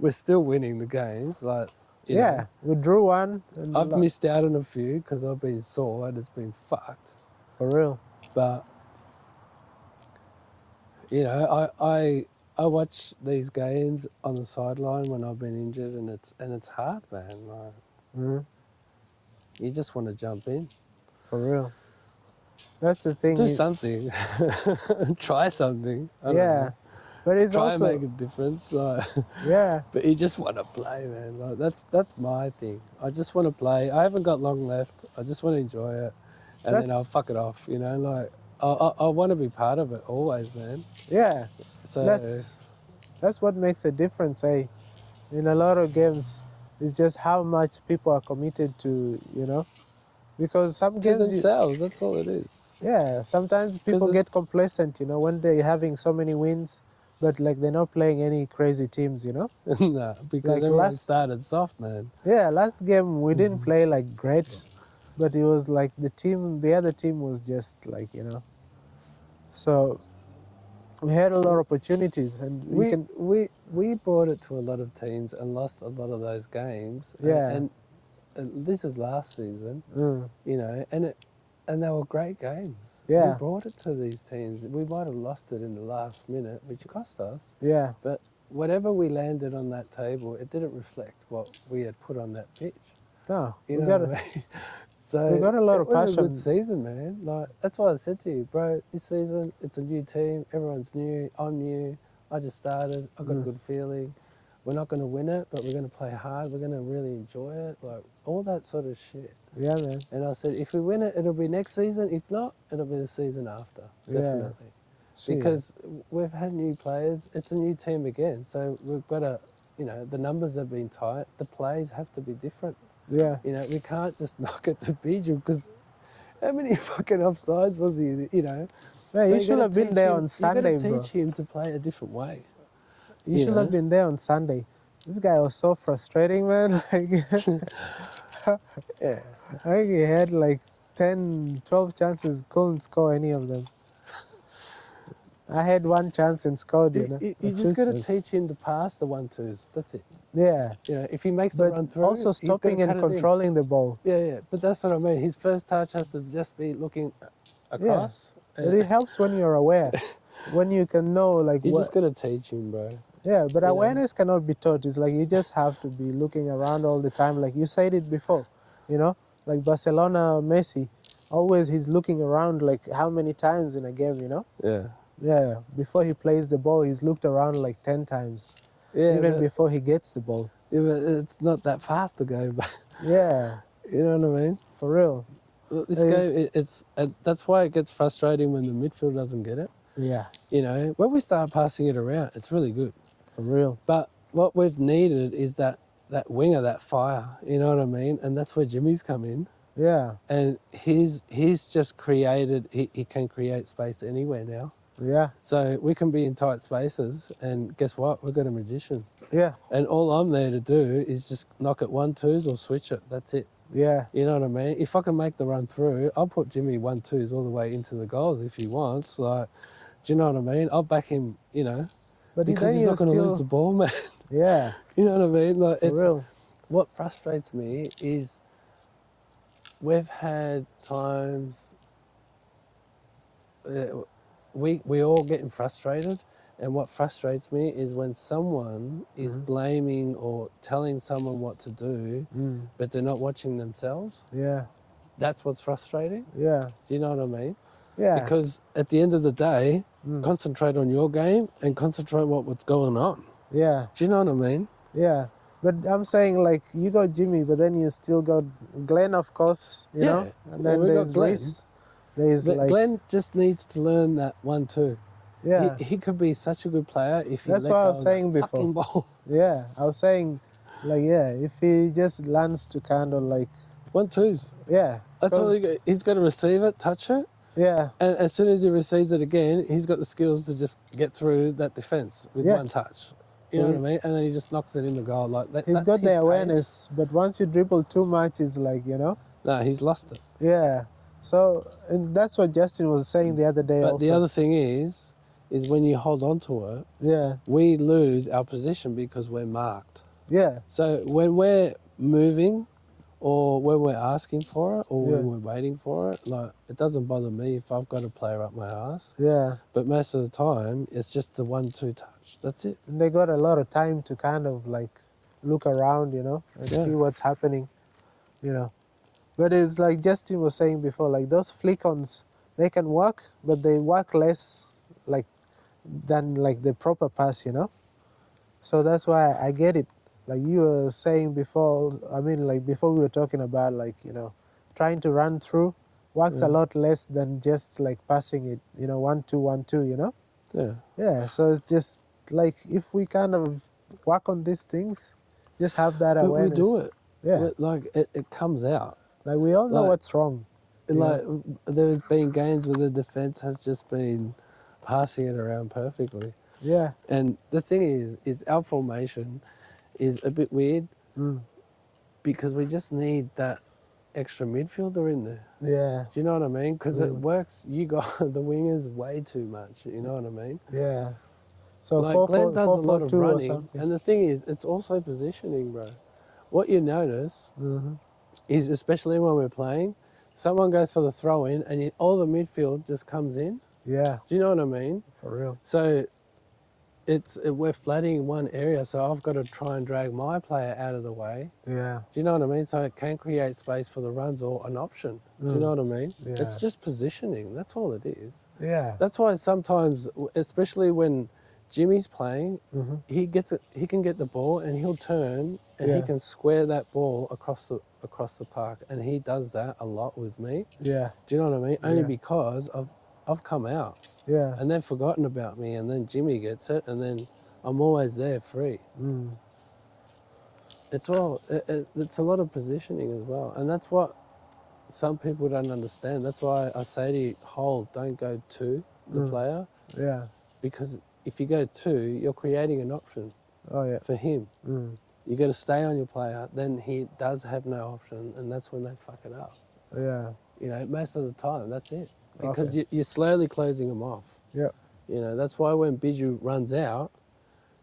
Speaker 2: we're still winning the games. Like,
Speaker 1: yeah. We drew one, and
Speaker 2: I've missed out on a few because I've been sore and it's been fucked.
Speaker 1: for real.
Speaker 2: But I watch these games on the sideline when I've been injured, and it's hard, man. Like,
Speaker 1: Mhm.
Speaker 2: you just want to jump in,
Speaker 1: For real. That's the thing.
Speaker 2: do something, try something. I don't
Speaker 1: Yeah,
Speaker 2: know.
Speaker 1: but it's
Speaker 2: Try
Speaker 1: also,
Speaker 2: and make a difference. Like,
Speaker 1: yeah,
Speaker 2: but you just want to play, man. Like, that's my thing. I just want to play. I haven't got long left. I just want to enjoy it, and then
Speaker 1: that's,
Speaker 2: I'll fuck it off. Like, I want to be part of it always, man.
Speaker 1: yeah,
Speaker 2: So
Speaker 1: that's what makes a difference, eh? In a lot of games, it's just how much people are committed to. Because some
Speaker 2: to
Speaker 1: games,
Speaker 2: themselves, that's all it is.
Speaker 1: yeah, sometimes
Speaker 2: Because
Speaker 1: people get complacent, when they're having so many wins, but like they're not playing any crazy teams.
Speaker 2: nah, because
Speaker 1: Like
Speaker 2: everyone started soft, man.
Speaker 1: yeah, last game we didn't play like great, but it was like the other team was just like. So we had a lot of opportunities, and we
Speaker 2: We
Speaker 1: can,
Speaker 2: we we brought it to a lot of teams and lost a lot of those games.
Speaker 1: yeah,
Speaker 2: And this is last season,
Speaker 1: mm,
Speaker 2: and they were great games. We
Speaker 1: yeah,
Speaker 2: brought it to these teams. We might have lost it in the last minute, which cost us.
Speaker 1: yeah,
Speaker 2: But whatever we landed on that table, it didn't reflect what we had put on that pitch.
Speaker 1: no,
Speaker 2: You
Speaker 1: we
Speaker 2: know
Speaker 1: got
Speaker 2: what I mean? So
Speaker 1: we got a lot
Speaker 2: it
Speaker 1: of
Speaker 2: was a good
Speaker 1: passion.
Speaker 2: season, man. Like, that's why I said to you, bro, this season it's a new team, everyone's new, I'm new, I just started, I got a good feeling. We're not gonna win it, but we're gonna play hard, we're gonna really enjoy it, like all that sort of shit.
Speaker 1: Yeah, man.
Speaker 2: And I said, if we win it, it'll be next season. If not, it'll be the season after,
Speaker 1: Yeah.
Speaker 2: definitely.
Speaker 1: Shit.
Speaker 2: Because we've had new players, it's a new team again. So we've got to, the numbers have been tight, the plays have to be different.
Speaker 1: Yeah,
Speaker 2: We can't just knock it to Bijou because how many fucking offsides was he?
Speaker 1: man,
Speaker 2: So
Speaker 1: you
Speaker 2: you
Speaker 1: should
Speaker 2: gotta
Speaker 1: have been
Speaker 2: teach
Speaker 1: there
Speaker 2: him-
Speaker 1: on Sunday,
Speaker 2: You got to
Speaker 1: bro.
Speaker 2: teach him to play a different way.
Speaker 1: You
Speaker 2: you
Speaker 1: should
Speaker 2: know?
Speaker 1: have been there on Sunday. This guy was so frustrating, man. Like,
Speaker 2: Yeah.
Speaker 1: I think he had like 10, 12 chances, couldn't score any of them. I had one chance and scored,
Speaker 2: You
Speaker 1: or
Speaker 2: just
Speaker 1: two
Speaker 2: got to
Speaker 1: chances.
Speaker 2: teach him to pass the 1-2s. That's it.
Speaker 1: Yeah,
Speaker 2: If he makes the
Speaker 1: but
Speaker 2: run through,
Speaker 1: also
Speaker 2: he's gotta
Speaker 1: stopping and
Speaker 2: cut it in.
Speaker 1: controlling the ball.
Speaker 2: Yeah. But that's what I mean. His first touch has to just be looking across.
Speaker 1: But it helps when you're aware, when you can know like
Speaker 2: You
Speaker 1: what.
Speaker 2: just got to teach him, bro.
Speaker 1: Yeah, but
Speaker 2: you know.
Speaker 1: awareness cannot be taught. It's like you just have to be looking around all the time. Like you said it before, like Barcelona, Messi, always he's looking around like how many times in a game.
Speaker 2: Yeah.
Speaker 1: Yeah, before he plays the ball, he's looked around like 10 times,
Speaker 2: Yeah.
Speaker 1: even
Speaker 2: but,
Speaker 1: before he gets the ball.
Speaker 2: yeah, but it's not that fast to go, but
Speaker 1: Yeah,
Speaker 2: you know what I mean?
Speaker 1: for real.
Speaker 2: This game, that's why it gets frustrating when the midfield doesn't get it.
Speaker 1: Yeah,
Speaker 2: When we start passing it around, it's really good.
Speaker 1: for real.
Speaker 2: But what we've needed is that winger, that fire. You know what I mean? And that's where Jimmy's come in.
Speaker 1: Yeah,
Speaker 2: And he's just created. He can create space anywhere now.
Speaker 1: yeah,
Speaker 2: So we can be in tight spaces, and guess what? We've got a magician.
Speaker 1: yeah,
Speaker 2: And all I'm there to do is just knock it 1-2s or switch it. That's it.
Speaker 1: yeah.
Speaker 2: You know what I mean? If I can make the run through, I'll put Jimmy 1-2s all the way into the goals if he wants. Like, do you know what I mean? I'll back him,
Speaker 1: But
Speaker 2: because
Speaker 1: then
Speaker 2: he's
Speaker 1: you're
Speaker 2: not going to lose
Speaker 1: still,
Speaker 2: the ball, man.
Speaker 1: yeah,
Speaker 2: You know what I mean? Like,
Speaker 1: for real.
Speaker 2: what frustrates me is we've had times we all getting frustrated, and what frustrates me is when someone is blaming or telling someone what to do, but they're not watching themselves.
Speaker 1: Yeah.
Speaker 2: That's what's frustrating.
Speaker 1: Yeah.
Speaker 2: Do you know what I mean?
Speaker 1: Yeah.
Speaker 2: Because at the end of the day, concentrate on your game and concentrate on what's going on.
Speaker 1: Yeah.
Speaker 2: Do you know what I mean?
Speaker 1: Yeah. But I'm saying, like, you got Jimmy, but then you still got Glenn, of course, you know? And then
Speaker 2: we got
Speaker 1: there's
Speaker 2: Glenn.
Speaker 1: Reese. There's
Speaker 2: But
Speaker 1: like,
Speaker 2: Glenn just needs to learn that 1-2.
Speaker 1: yeah.
Speaker 2: He could be such a good player if he
Speaker 1: That's
Speaker 2: let
Speaker 1: what I
Speaker 2: go
Speaker 1: was
Speaker 2: of
Speaker 1: saying
Speaker 2: that
Speaker 1: before.
Speaker 2: fucking ball.
Speaker 1: Yeah. I was saying, like, yeah, if he just learns to kind of like,
Speaker 2: 1-2s.
Speaker 1: yeah.
Speaker 2: That's all
Speaker 1: 'cause-
Speaker 2: he's got to receive it, touch it,
Speaker 1: Yeah.
Speaker 2: and as soon as he receives it again, he's got the skills to just get through that defense with
Speaker 1: Yeah.
Speaker 2: one touch. You know what I mean? And then he just knocks it in the goal like that.
Speaker 1: He's
Speaker 2: That's
Speaker 1: got
Speaker 2: his
Speaker 1: the awareness,
Speaker 2: pace.
Speaker 1: but once you dribble too much, it's like, you know?
Speaker 2: No, he's lost it.
Speaker 1: Yeah. So, and that's what Justin was saying the other day
Speaker 2: But
Speaker 1: also.
Speaker 2: the other thing is when you hold on to it,
Speaker 1: Yeah.
Speaker 2: we lose our position because we're marked.
Speaker 1: Yeah.
Speaker 2: So when we're moving or when we're asking for it or
Speaker 1: Yeah.
Speaker 2: when we're waiting for it, like, it doesn't bother me if I've got a player up my ass.
Speaker 1: Yeah.
Speaker 2: But most of the time, it's just the 1-2 touch. That's it.
Speaker 1: And they got a lot of time to kind of like look around, you know, and
Speaker 2: Yeah.
Speaker 1: see what's happening, you know. But it's like Justin was saying before, like those flick-ons, they can work, but they work less like than like the proper pass, you know. So that's why I get it. Like you were saying before, I mean, like before we were talking about like, you know, trying to run through works a lot less than just like passing it, you know, 1-2, 1-2, you know.
Speaker 2: Yeah.
Speaker 1: Yeah, so it's just like if we kind of work on these things, just have that
Speaker 2: But
Speaker 1: awareness.
Speaker 2: we do it.
Speaker 1: Yeah,
Speaker 2: Like, it comes out.
Speaker 1: like we all know
Speaker 2: like-
Speaker 1: what's wrong. you know?
Speaker 2: Like, there's been games where the defense has just been passing it around perfectly.
Speaker 1: Yeah.
Speaker 2: And the thing is our formation is a bit weird because we just need that extra midfielder in there.
Speaker 1: Yeah.
Speaker 2: Do you know what I mean? Because it works. You got the wingers way too much. You know what I mean?
Speaker 1: Yeah. So
Speaker 2: Like,
Speaker 1: 4
Speaker 2: Glenn does a lot of
Speaker 1: 4-4-2 or
Speaker 2: running,
Speaker 1: something.
Speaker 2: and the thing is, it's also positioning, bro. What you notice is, especially when we're playing, someone goes for the throw in, and all the midfield just comes in.
Speaker 1: Yeah,
Speaker 2: Do you know what I mean?
Speaker 1: for real.
Speaker 2: So we're flattening one area, so I've got to try and drag my player out of the way.
Speaker 1: Yeah.
Speaker 2: Do you know what I mean? So it can create space for the runs or an option. Do you know what I mean?
Speaker 1: Yeah.
Speaker 2: It's just positioning. That's all it is.
Speaker 1: Yeah.
Speaker 2: That's why sometimes, especially when Jimmy's playing, he can get the ball and he'll turn and he
Speaker 1: Yeah.
Speaker 2: can square that ball across the park, and he does that a lot with me.
Speaker 1: Yeah.
Speaker 2: Do you know what I mean? Only
Speaker 1: Yeah.
Speaker 2: because I've come out
Speaker 1: Yeah.
Speaker 2: and they've forgotten about me, and then Jimmy gets it, and then I'm always there free. It's a lot of positioning as well, and that's what some people don't understand. That's why I say to you, hold, don't go to the player,
Speaker 1: Yeah.
Speaker 2: because if you go to, you're creating an option
Speaker 1: Oh yeah.
Speaker 2: for him. You got to stay on your player, then he does have no option, and that's when they fuck it up.
Speaker 1: Yeah.
Speaker 2: You know, most of the time, that's it, because you're slowly closing them off.
Speaker 1: Yeah.
Speaker 2: You know, that's why when Biju runs out,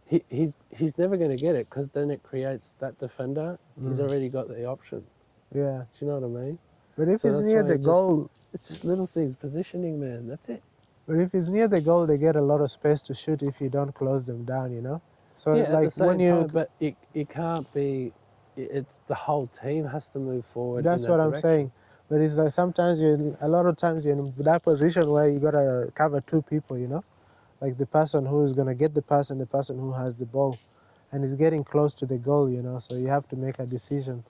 Speaker 2: he's never going to get it, because then it creates that defender. He's already got the option.
Speaker 1: Yeah.
Speaker 2: Do you know what I mean?
Speaker 1: But if
Speaker 2: So
Speaker 1: it's
Speaker 2: that's
Speaker 1: near
Speaker 2: why
Speaker 1: the goal,
Speaker 2: it's just little things, positioning, man. That's it.
Speaker 1: but if it's near the goal, they get a lot of space to shoot if you don't close them down, you know. So
Speaker 2: Yeah,
Speaker 1: it's
Speaker 2: at
Speaker 1: like
Speaker 2: the same
Speaker 1: when you,
Speaker 2: time, but it can't be. It's the whole team has to move forward.
Speaker 1: that's
Speaker 2: in that
Speaker 1: what I'm
Speaker 2: direction.
Speaker 1: saying. But it's like sometimes a lot of times you're in that position where you gotta cover two people, you know, like the person who is gonna get the pass and the person who has the ball, and is getting close to the goal, you know. So you have to make a decision.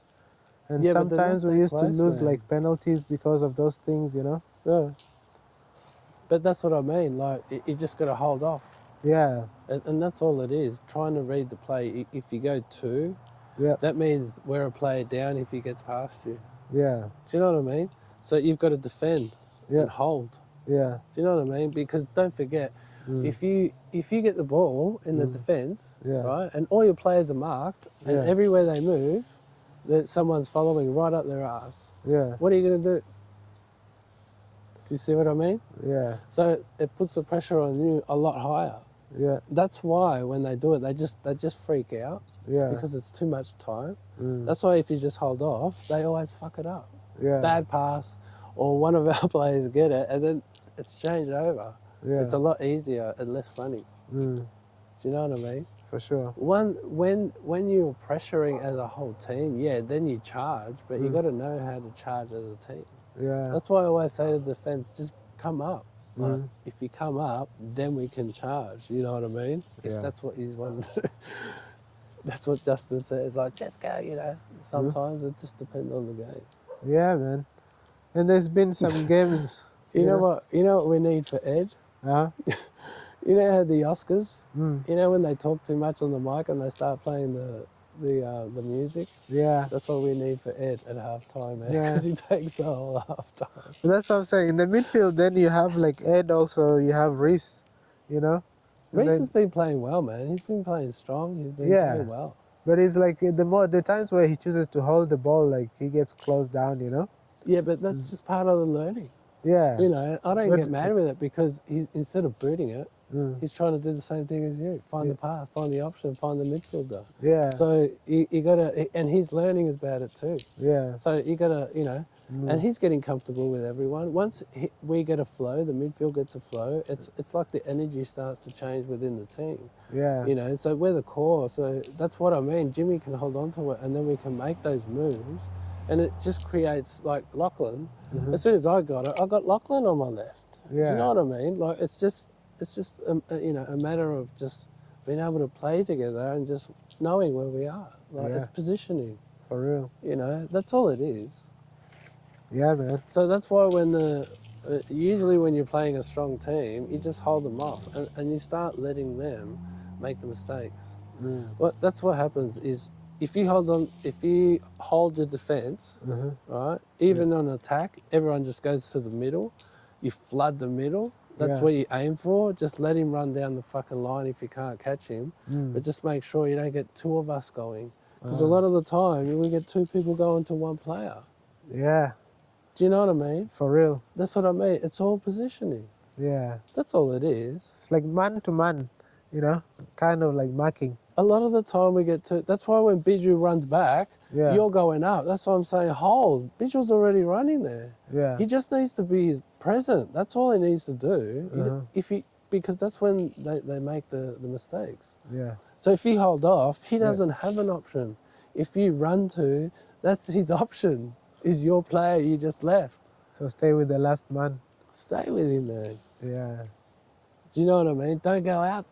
Speaker 1: And
Speaker 2: Yeah, but they're not
Speaker 1: sometimes we
Speaker 2: that
Speaker 1: used to
Speaker 2: close,
Speaker 1: lose
Speaker 2: man.
Speaker 1: like penalties because of those things, you know.
Speaker 2: Yeah. But that's what I mean. Like, you just got to hold off,
Speaker 1: Yeah.
Speaker 2: and that's all it is. Trying to read the play. If you go two,
Speaker 1: Yeah.
Speaker 2: that means wear a player down if he gets past you.
Speaker 1: Yeah.
Speaker 2: Do you know what I mean? So you've got to defend
Speaker 1: Yeah.
Speaker 2: and hold.
Speaker 1: Yeah.
Speaker 2: Do you know what I mean? Because don't forget, if you get the ball in the defence,
Speaker 1: Yeah.
Speaker 2: right, and all your players are marked, and
Speaker 1: Yeah.
Speaker 2: everywhere they move, that someone's following right up their ass.
Speaker 1: Yeah.
Speaker 2: What are you going to do? Do you see what I mean?
Speaker 1: Yeah.
Speaker 2: So it puts the pressure on you a lot higher.
Speaker 1: Yeah.
Speaker 2: That's why when they do it, they just freak out
Speaker 1: Yeah.
Speaker 2: because it's too much time.
Speaker 1: Mm.
Speaker 2: That's why if you just hold off, they always fuck it up.
Speaker 1: Yeah.
Speaker 2: bad pass, or one of our players get it, and then it's changed over.
Speaker 1: Yeah.
Speaker 2: It's a lot easier and less funny.
Speaker 1: Mm,
Speaker 2: Do you know what I mean?
Speaker 1: for sure.
Speaker 2: When you're pressuring as a whole team, yeah, then you charge, but you
Speaker 1: Mm.
Speaker 2: got to know how to charge as a team.
Speaker 1: Yeah.
Speaker 2: That's why I always say to the defense, just come up. Like,
Speaker 1: Mm.
Speaker 2: if you come up, then we can charge. You know what I mean? If
Speaker 1: Yeah.
Speaker 2: that's what he's wanting to do. That's what Justin says. Like, just go, you know. Sometimes it just depends on the game.
Speaker 1: Yeah, man. And there's been some games.
Speaker 2: You know what? You know what we need for Ed?
Speaker 1: Huh?
Speaker 2: You know how the Oscars?
Speaker 1: Mm.
Speaker 2: You know when they talk too much on the mic and they start playing the music?
Speaker 1: Yeah.
Speaker 2: That's what we need for Ed at halftime, man.
Speaker 1: Yeah.
Speaker 2: Because he takes the whole halftime.
Speaker 1: But that's what I'm saying. In the midfield, then you have like Ed. Also, you have Reese. You know. And
Speaker 2: Reese
Speaker 1: then-
Speaker 2: has been playing well, man. He's been playing strong. He's been
Speaker 1: Yeah.
Speaker 2: playing well.
Speaker 1: But it's like the times where he chooses to hold the ball, like he gets closed down. You know.
Speaker 2: Yeah, but that's just part of the learning.
Speaker 1: Yeah.
Speaker 2: You know, I don't
Speaker 1: But-
Speaker 2: get mad with it because he's instead of booting it,
Speaker 1: Mm.
Speaker 2: he's trying to do the same thing as you. Find
Speaker 1: Yeah.
Speaker 2: the path, find the option, find the midfielder.
Speaker 1: Yeah.
Speaker 2: So you gotta, and he's learning about it too.
Speaker 1: Yeah.
Speaker 2: So you gotta, you know,
Speaker 1: Mm.
Speaker 2: and he's getting comfortable with everyone. Once we get a flow, the midfield gets a flow. It's like the energy starts to change within the team.
Speaker 1: Yeah.
Speaker 2: You know, so we're the core. So that's what I mean. Jimmy can hold on to it, and then we can make those moves, and it just creates like Lachlan.
Speaker 1: Mhm.
Speaker 2: As soon as I got it, I got Lachlan on my left. Do
Speaker 1: Yeah.
Speaker 2: you know what I mean? Like it's just you know, a matter of just being able to play together and just knowing where we are. Like
Speaker 1: Yeah.
Speaker 2: it's positioning.
Speaker 1: For real.
Speaker 2: You know, that's all it is.
Speaker 1: Yeah, man.
Speaker 2: So that's why when usually when you're playing a strong team, you just hold them off and you start letting them make the mistakes.
Speaker 1: Mm.
Speaker 2: That's what happens is if you hold your defense,
Speaker 1: Mhm.
Speaker 2: right, even on attack, everyone just goes to the middle. You flood the middle. That's
Speaker 1: Yeah.
Speaker 2: where you aim for. Just let him run down the fucking line if you can't catch him.
Speaker 1: Mm.
Speaker 2: But just make sure you don't get two of us going. Because a
Speaker 1: Ah.
Speaker 2: lot of the time, we get two people going to one player.
Speaker 1: Yeah.
Speaker 2: Do you know what I mean?
Speaker 1: For real.
Speaker 2: That's what I mean. It's all positioning.
Speaker 1: Yeah.
Speaker 2: That's all it is.
Speaker 1: It's like man to man. You know, kind of like marking.
Speaker 2: A lot of the time we get to. That's why when Biju runs back,
Speaker 1: Yeah.
Speaker 2: you're going up. That's why I'm saying hold. Biju's already running there.
Speaker 1: Yeah.
Speaker 2: He just needs to be present. That's all he needs to do. Because that's when they make the mistakes.
Speaker 1: Yeah.
Speaker 2: So if you hold off, he doesn't have an option. If you run to, that's his option. Is your player you just left.
Speaker 1: So stay with the last man.
Speaker 2: Stay with him, man.
Speaker 1: Yeah.
Speaker 2: Do you know what I mean? Don't go out.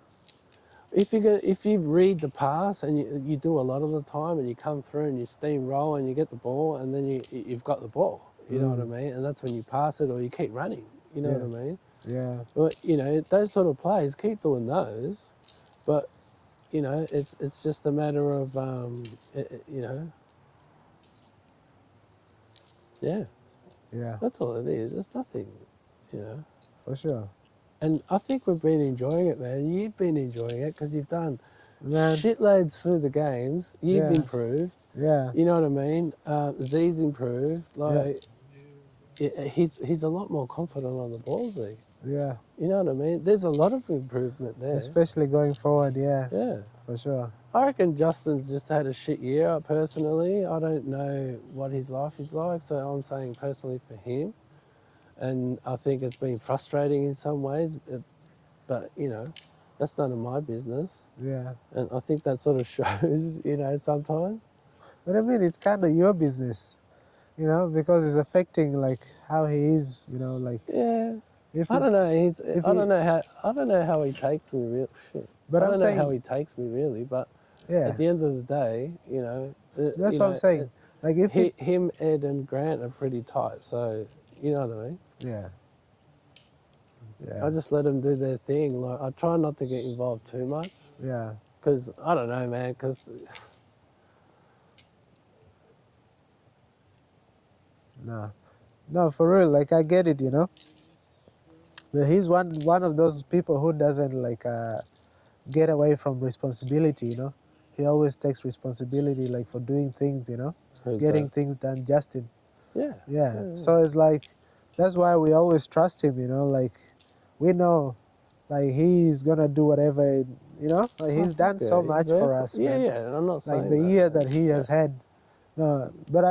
Speaker 2: If you read the pass and you do a lot of the time and you come through and you steamroll and you get the ball and then you've got the ball. You know what I mean? And that's when you pass it or you keep running. You know what I mean?
Speaker 1: Yeah.
Speaker 2: Well, you know, those sort of plays, keep doing those. But, you know, it's just a matter of, you know, yeah,
Speaker 1: Yeah.
Speaker 2: that's all it is. It's nothing, you know.
Speaker 1: For sure.
Speaker 2: And I think we've been enjoying it, man. You've been enjoying it because you've done
Speaker 1: Man.
Speaker 2: shitloads through the games. You've
Speaker 1: Yeah.
Speaker 2: improved.
Speaker 1: Yeah.
Speaker 2: You know what I mean? Z's improved. Like he's a lot more confident on the ball, Z.
Speaker 1: Yeah.
Speaker 2: You know what I mean? There's a lot of improvement there.
Speaker 1: Especially going forward. Yeah.
Speaker 2: Yeah.
Speaker 1: For sure.
Speaker 2: I reckon Justin's just had a shit year personally. I don't know what his life is like, so I'm saying personally for him. And I think it's been frustrating in some ways, but you know, that's none of my business.
Speaker 1: Yeah.
Speaker 2: And I think that sort of shows, you know, sometimes.
Speaker 1: But I mean, it's kind of your business, you know, because it's affecting like how he is, you know, like
Speaker 2: Yeah.
Speaker 1: if
Speaker 2: I don't
Speaker 1: it's-
Speaker 2: know.
Speaker 1: if
Speaker 2: I
Speaker 1: he-
Speaker 2: don't know how he takes me. Real shit.
Speaker 1: But
Speaker 2: I
Speaker 1: I'm
Speaker 2: don't know
Speaker 1: saying-
Speaker 2: how he takes me really. But
Speaker 1: Yeah.
Speaker 2: at the end of the day, you know,
Speaker 1: That's
Speaker 2: you
Speaker 1: what
Speaker 2: know,
Speaker 1: I'm saying. Like if
Speaker 2: him, Ed, and Grant are pretty tight. So you know what I mean.
Speaker 1: yeah.
Speaker 2: I
Speaker 1: Yeah.
Speaker 2: just let them do their thing. Like I try not to get involved too much
Speaker 1: Yeah.
Speaker 2: because I don't know, man. Because
Speaker 1: No. No, for real. Like I get it, you know. But he's one of those people who doesn't like get away from responsibility, you know. He always takes responsibility like for doing things, you know, getting things done. Justin.
Speaker 2: yeah,
Speaker 1: Yeah. So it's like that's why we always trust him, you know, like we know like he's gonna do whatever, you know, like he's done so much for us,
Speaker 2: Yeah,
Speaker 1: man.
Speaker 2: yeah. And I'm not saying
Speaker 1: Like the
Speaker 2: that,
Speaker 1: year
Speaker 2: man.
Speaker 1: that he has had, No, but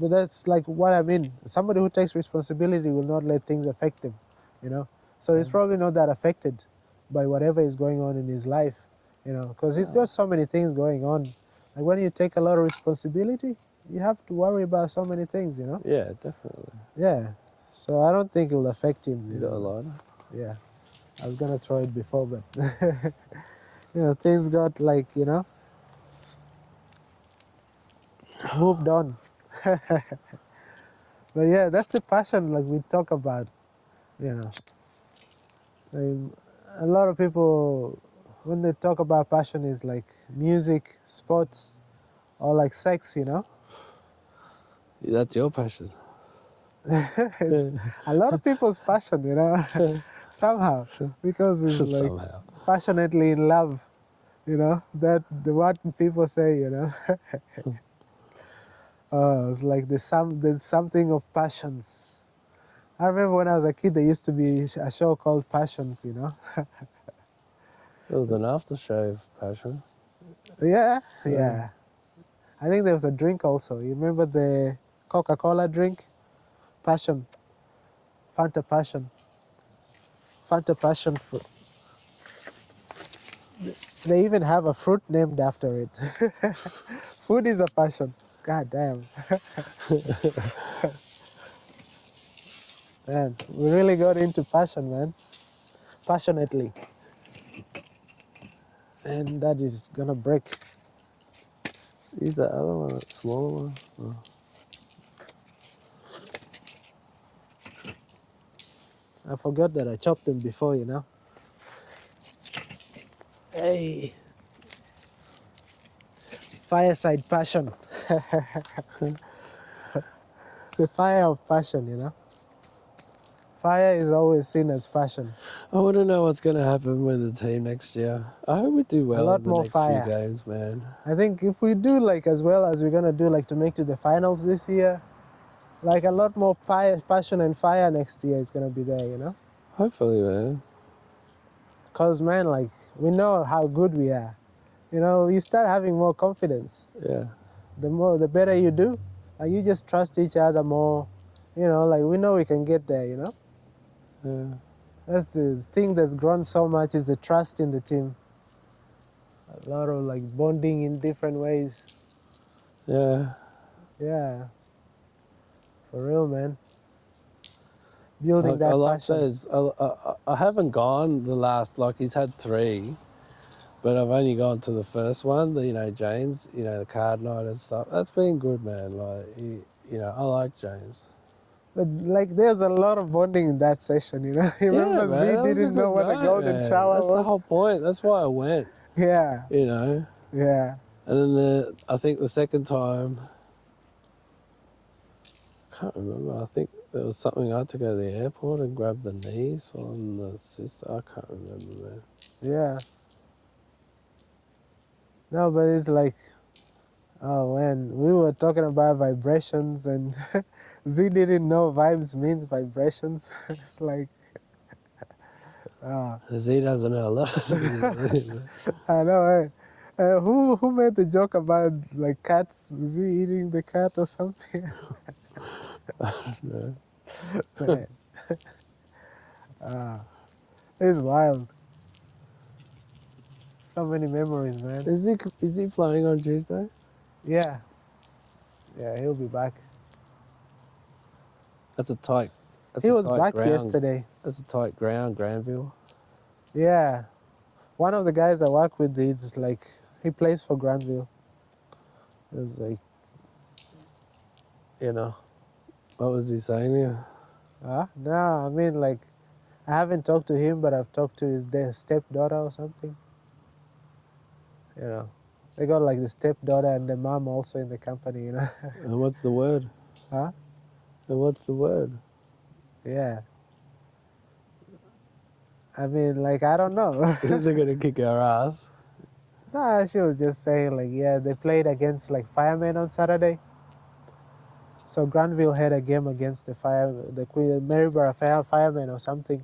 Speaker 1: that's like what I mean. Somebody who takes responsibility will not let things affect him, you know. So he's
Speaker 2: Yeah.
Speaker 1: probably not that affected by whatever is going on in his life, because he's got so many things going on. Like when you take a lot of responsibility, you have to worry about so many things.
Speaker 2: Yeah, definitely.
Speaker 1: Yeah. So I don't think it will affect him.
Speaker 2: You got a lighter?
Speaker 1: Yeah. I was gonna throw it before, but things got like moved on. But yeah, that's the passion like we talk about. You know, like, a lot of people when they talk about passion is like music, sports, or like sex.
Speaker 2: That's your passion.
Speaker 1: It's a lot of people's passion. Somehow because it's like
Speaker 2: Somehow.
Speaker 1: passionately in love. That the what people say. It's like there's something of passions. I remember when I was a kid, there used to be a show called Passions.
Speaker 2: It was an aftershave passion.
Speaker 1: Yeah, yeah. I think there was a drink also. You remember the Coca-Cola drink? Passion, Fanta Passion, Fanta Passion fruit. They even have a fruit named after it. Food is a passion. God damn. Man, we really got into passion, man. Passionately. And that is gonna break.
Speaker 2: Use that other one, that smaller one. Oh.
Speaker 1: I forgot that I chopped them before. Hey, fireside passion. The fire of passion. Fire is always seen as passion.
Speaker 2: I want to know what's going to happen with the team next year. I hope we do
Speaker 1: A
Speaker 2: well
Speaker 1: lot
Speaker 2: in the
Speaker 1: more
Speaker 2: next few
Speaker 1: fire.
Speaker 2: games, man.
Speaker 1: I think if we do like as well as we're gonna do like to make to the finals this year, like a lot more passion and fire next year is gonna be there.
Speaker 2: Hopefully, man.
Speaker 1: Cause man, like we know how good we are. You start having more confidence.
Speaker 2: Yeah.
Speaker 1: The better you do. Like you just trust each other more. Like we know we can get there.
Speaker 2: Yeah.
Speaker 1: That's the thing that's grown so much is the trust in the team. A lot of like bonding in different ways.
Speaker 2: Yeah.
Speaker 1: Yeah, for real, man. Building
Speaker 2: Like, I
Speaker 1: that
Speaker 2: like
Speaker 1: passion.
Speaker 2: those. I haven't gone the last, like, he's had 3, but I've only gone to the first one, James, the card night and stuff. That's been good, man. Like, I like James.
Speaker 1: But like, there's a lot of bonding in that session. You
Speaker 2: Yeah,
Speaker 1: remember
Speaker 2: man,
Speaker 1: Z
Speaker 2: that was a
Speaker 1: didn't know
Speaker 2: good
Speaker 1: what a
Speaker 2: night,
Speaker 1: golden
Speaker 2: man.
Speaker 1: shower
Speaker 2: That's the
Speaker 1: was.
Speaker 2: whole point. That's why I went,
Speaker 1: Yeah,
Speaker 2: And
Speaker 1: yeah.
Speaker 2: then I think the second time, I can't remember. I think there was something I had to go to the airport and grab the niece on the sister. I can't remember, man.
Speaker 1: Yeah. No, but it's like, oh man, we were talking about vibrations and Z didn't know vibes means vibrations. It's like, ah,
Speaker 2: Z doesn't know a lot of things.
Speaker 1: I know. Who made the joke about like cats? Z eating the cat or something?
Speaker 2: No.
Speaker 1: Man, it's wild. So many memories, man.
Speaker 2: Is he flying on Tuesday?
Speaker 1: Yeah, yeah, he'll be back.
Speaker 2: That's a tight. That's
Speaker 1: He
Speaker 2: a
Speaker 1: was
Speaker 2: tight
Speaker 1: back
Speaker 2: ground.
Speaker 1: yesterday.
Speaker 2: That's a tight ground, Granville.
Speaker 1: Yeah, one of the guys I work with, it's like he plays for Granville. It was like,
Speaker 2: What was he saying to you?
Speaker 1: no, I mean like I haven't talked to him, but I've talked to his stepdaughter or something. They got like the stepdaughter and the mom also in the company.
Speaker 2: And what's the word?
Speaker 1: Huh?
Speaker 2: And what's the word?
Speaker 1: Yeah. I mean, like I don't know.
Speaker 2: They're gonna kick our ass.
Speaker 1: Nah, she was just saying like, yeah, they played against like firemen on Saturday. So Granville had a game against the Queen Maryborough firemen or something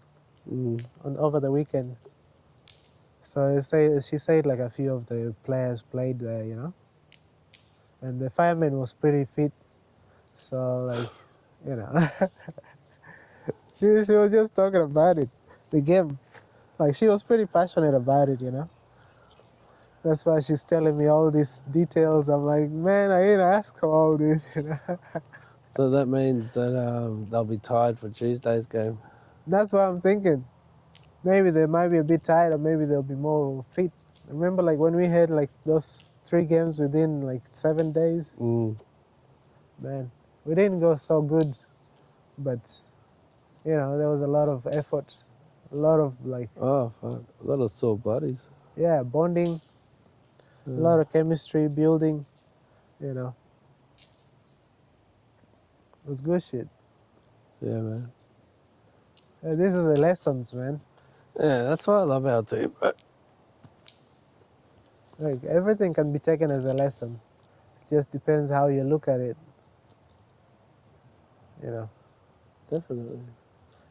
Speaker 1: over the weekend. So she said like a few of the players played there, and the fireman was pretty fit. So like, you know, she was just talking about it, the game. Like she was pretty passionate about it, you know. That's why she's telling me all these details. I'm like, man, I didn't ask her all this, you know.
Speaker 2: So that means that they'll be tired for Tuesday's game.
Speaker 1: That's what I'm thinking. Maybe they might be a bit tired, or maybe they'll be more fit. Remember, like when we had like those 3 games within like 7 days,
Speaker 2: Mm.
Speaker 1: man, we didn't go so good, but you know, there was a lot of effort, a lot of like,
Speaker 2: Oh, fuck. A lot of sore bodies.
Speaker 1: yeah, bonding, a lot of chemistry building, you know. It was good shit.
Speaker 2: Yeah, man.
Speaker 1: These are the lessons, man.
Speaker 2: Yeah, that's why I love our team.
Speaker 1: Like everything can be taken as a lesson. It just depends how you look at it, you know.
Speaker 2: Definitely.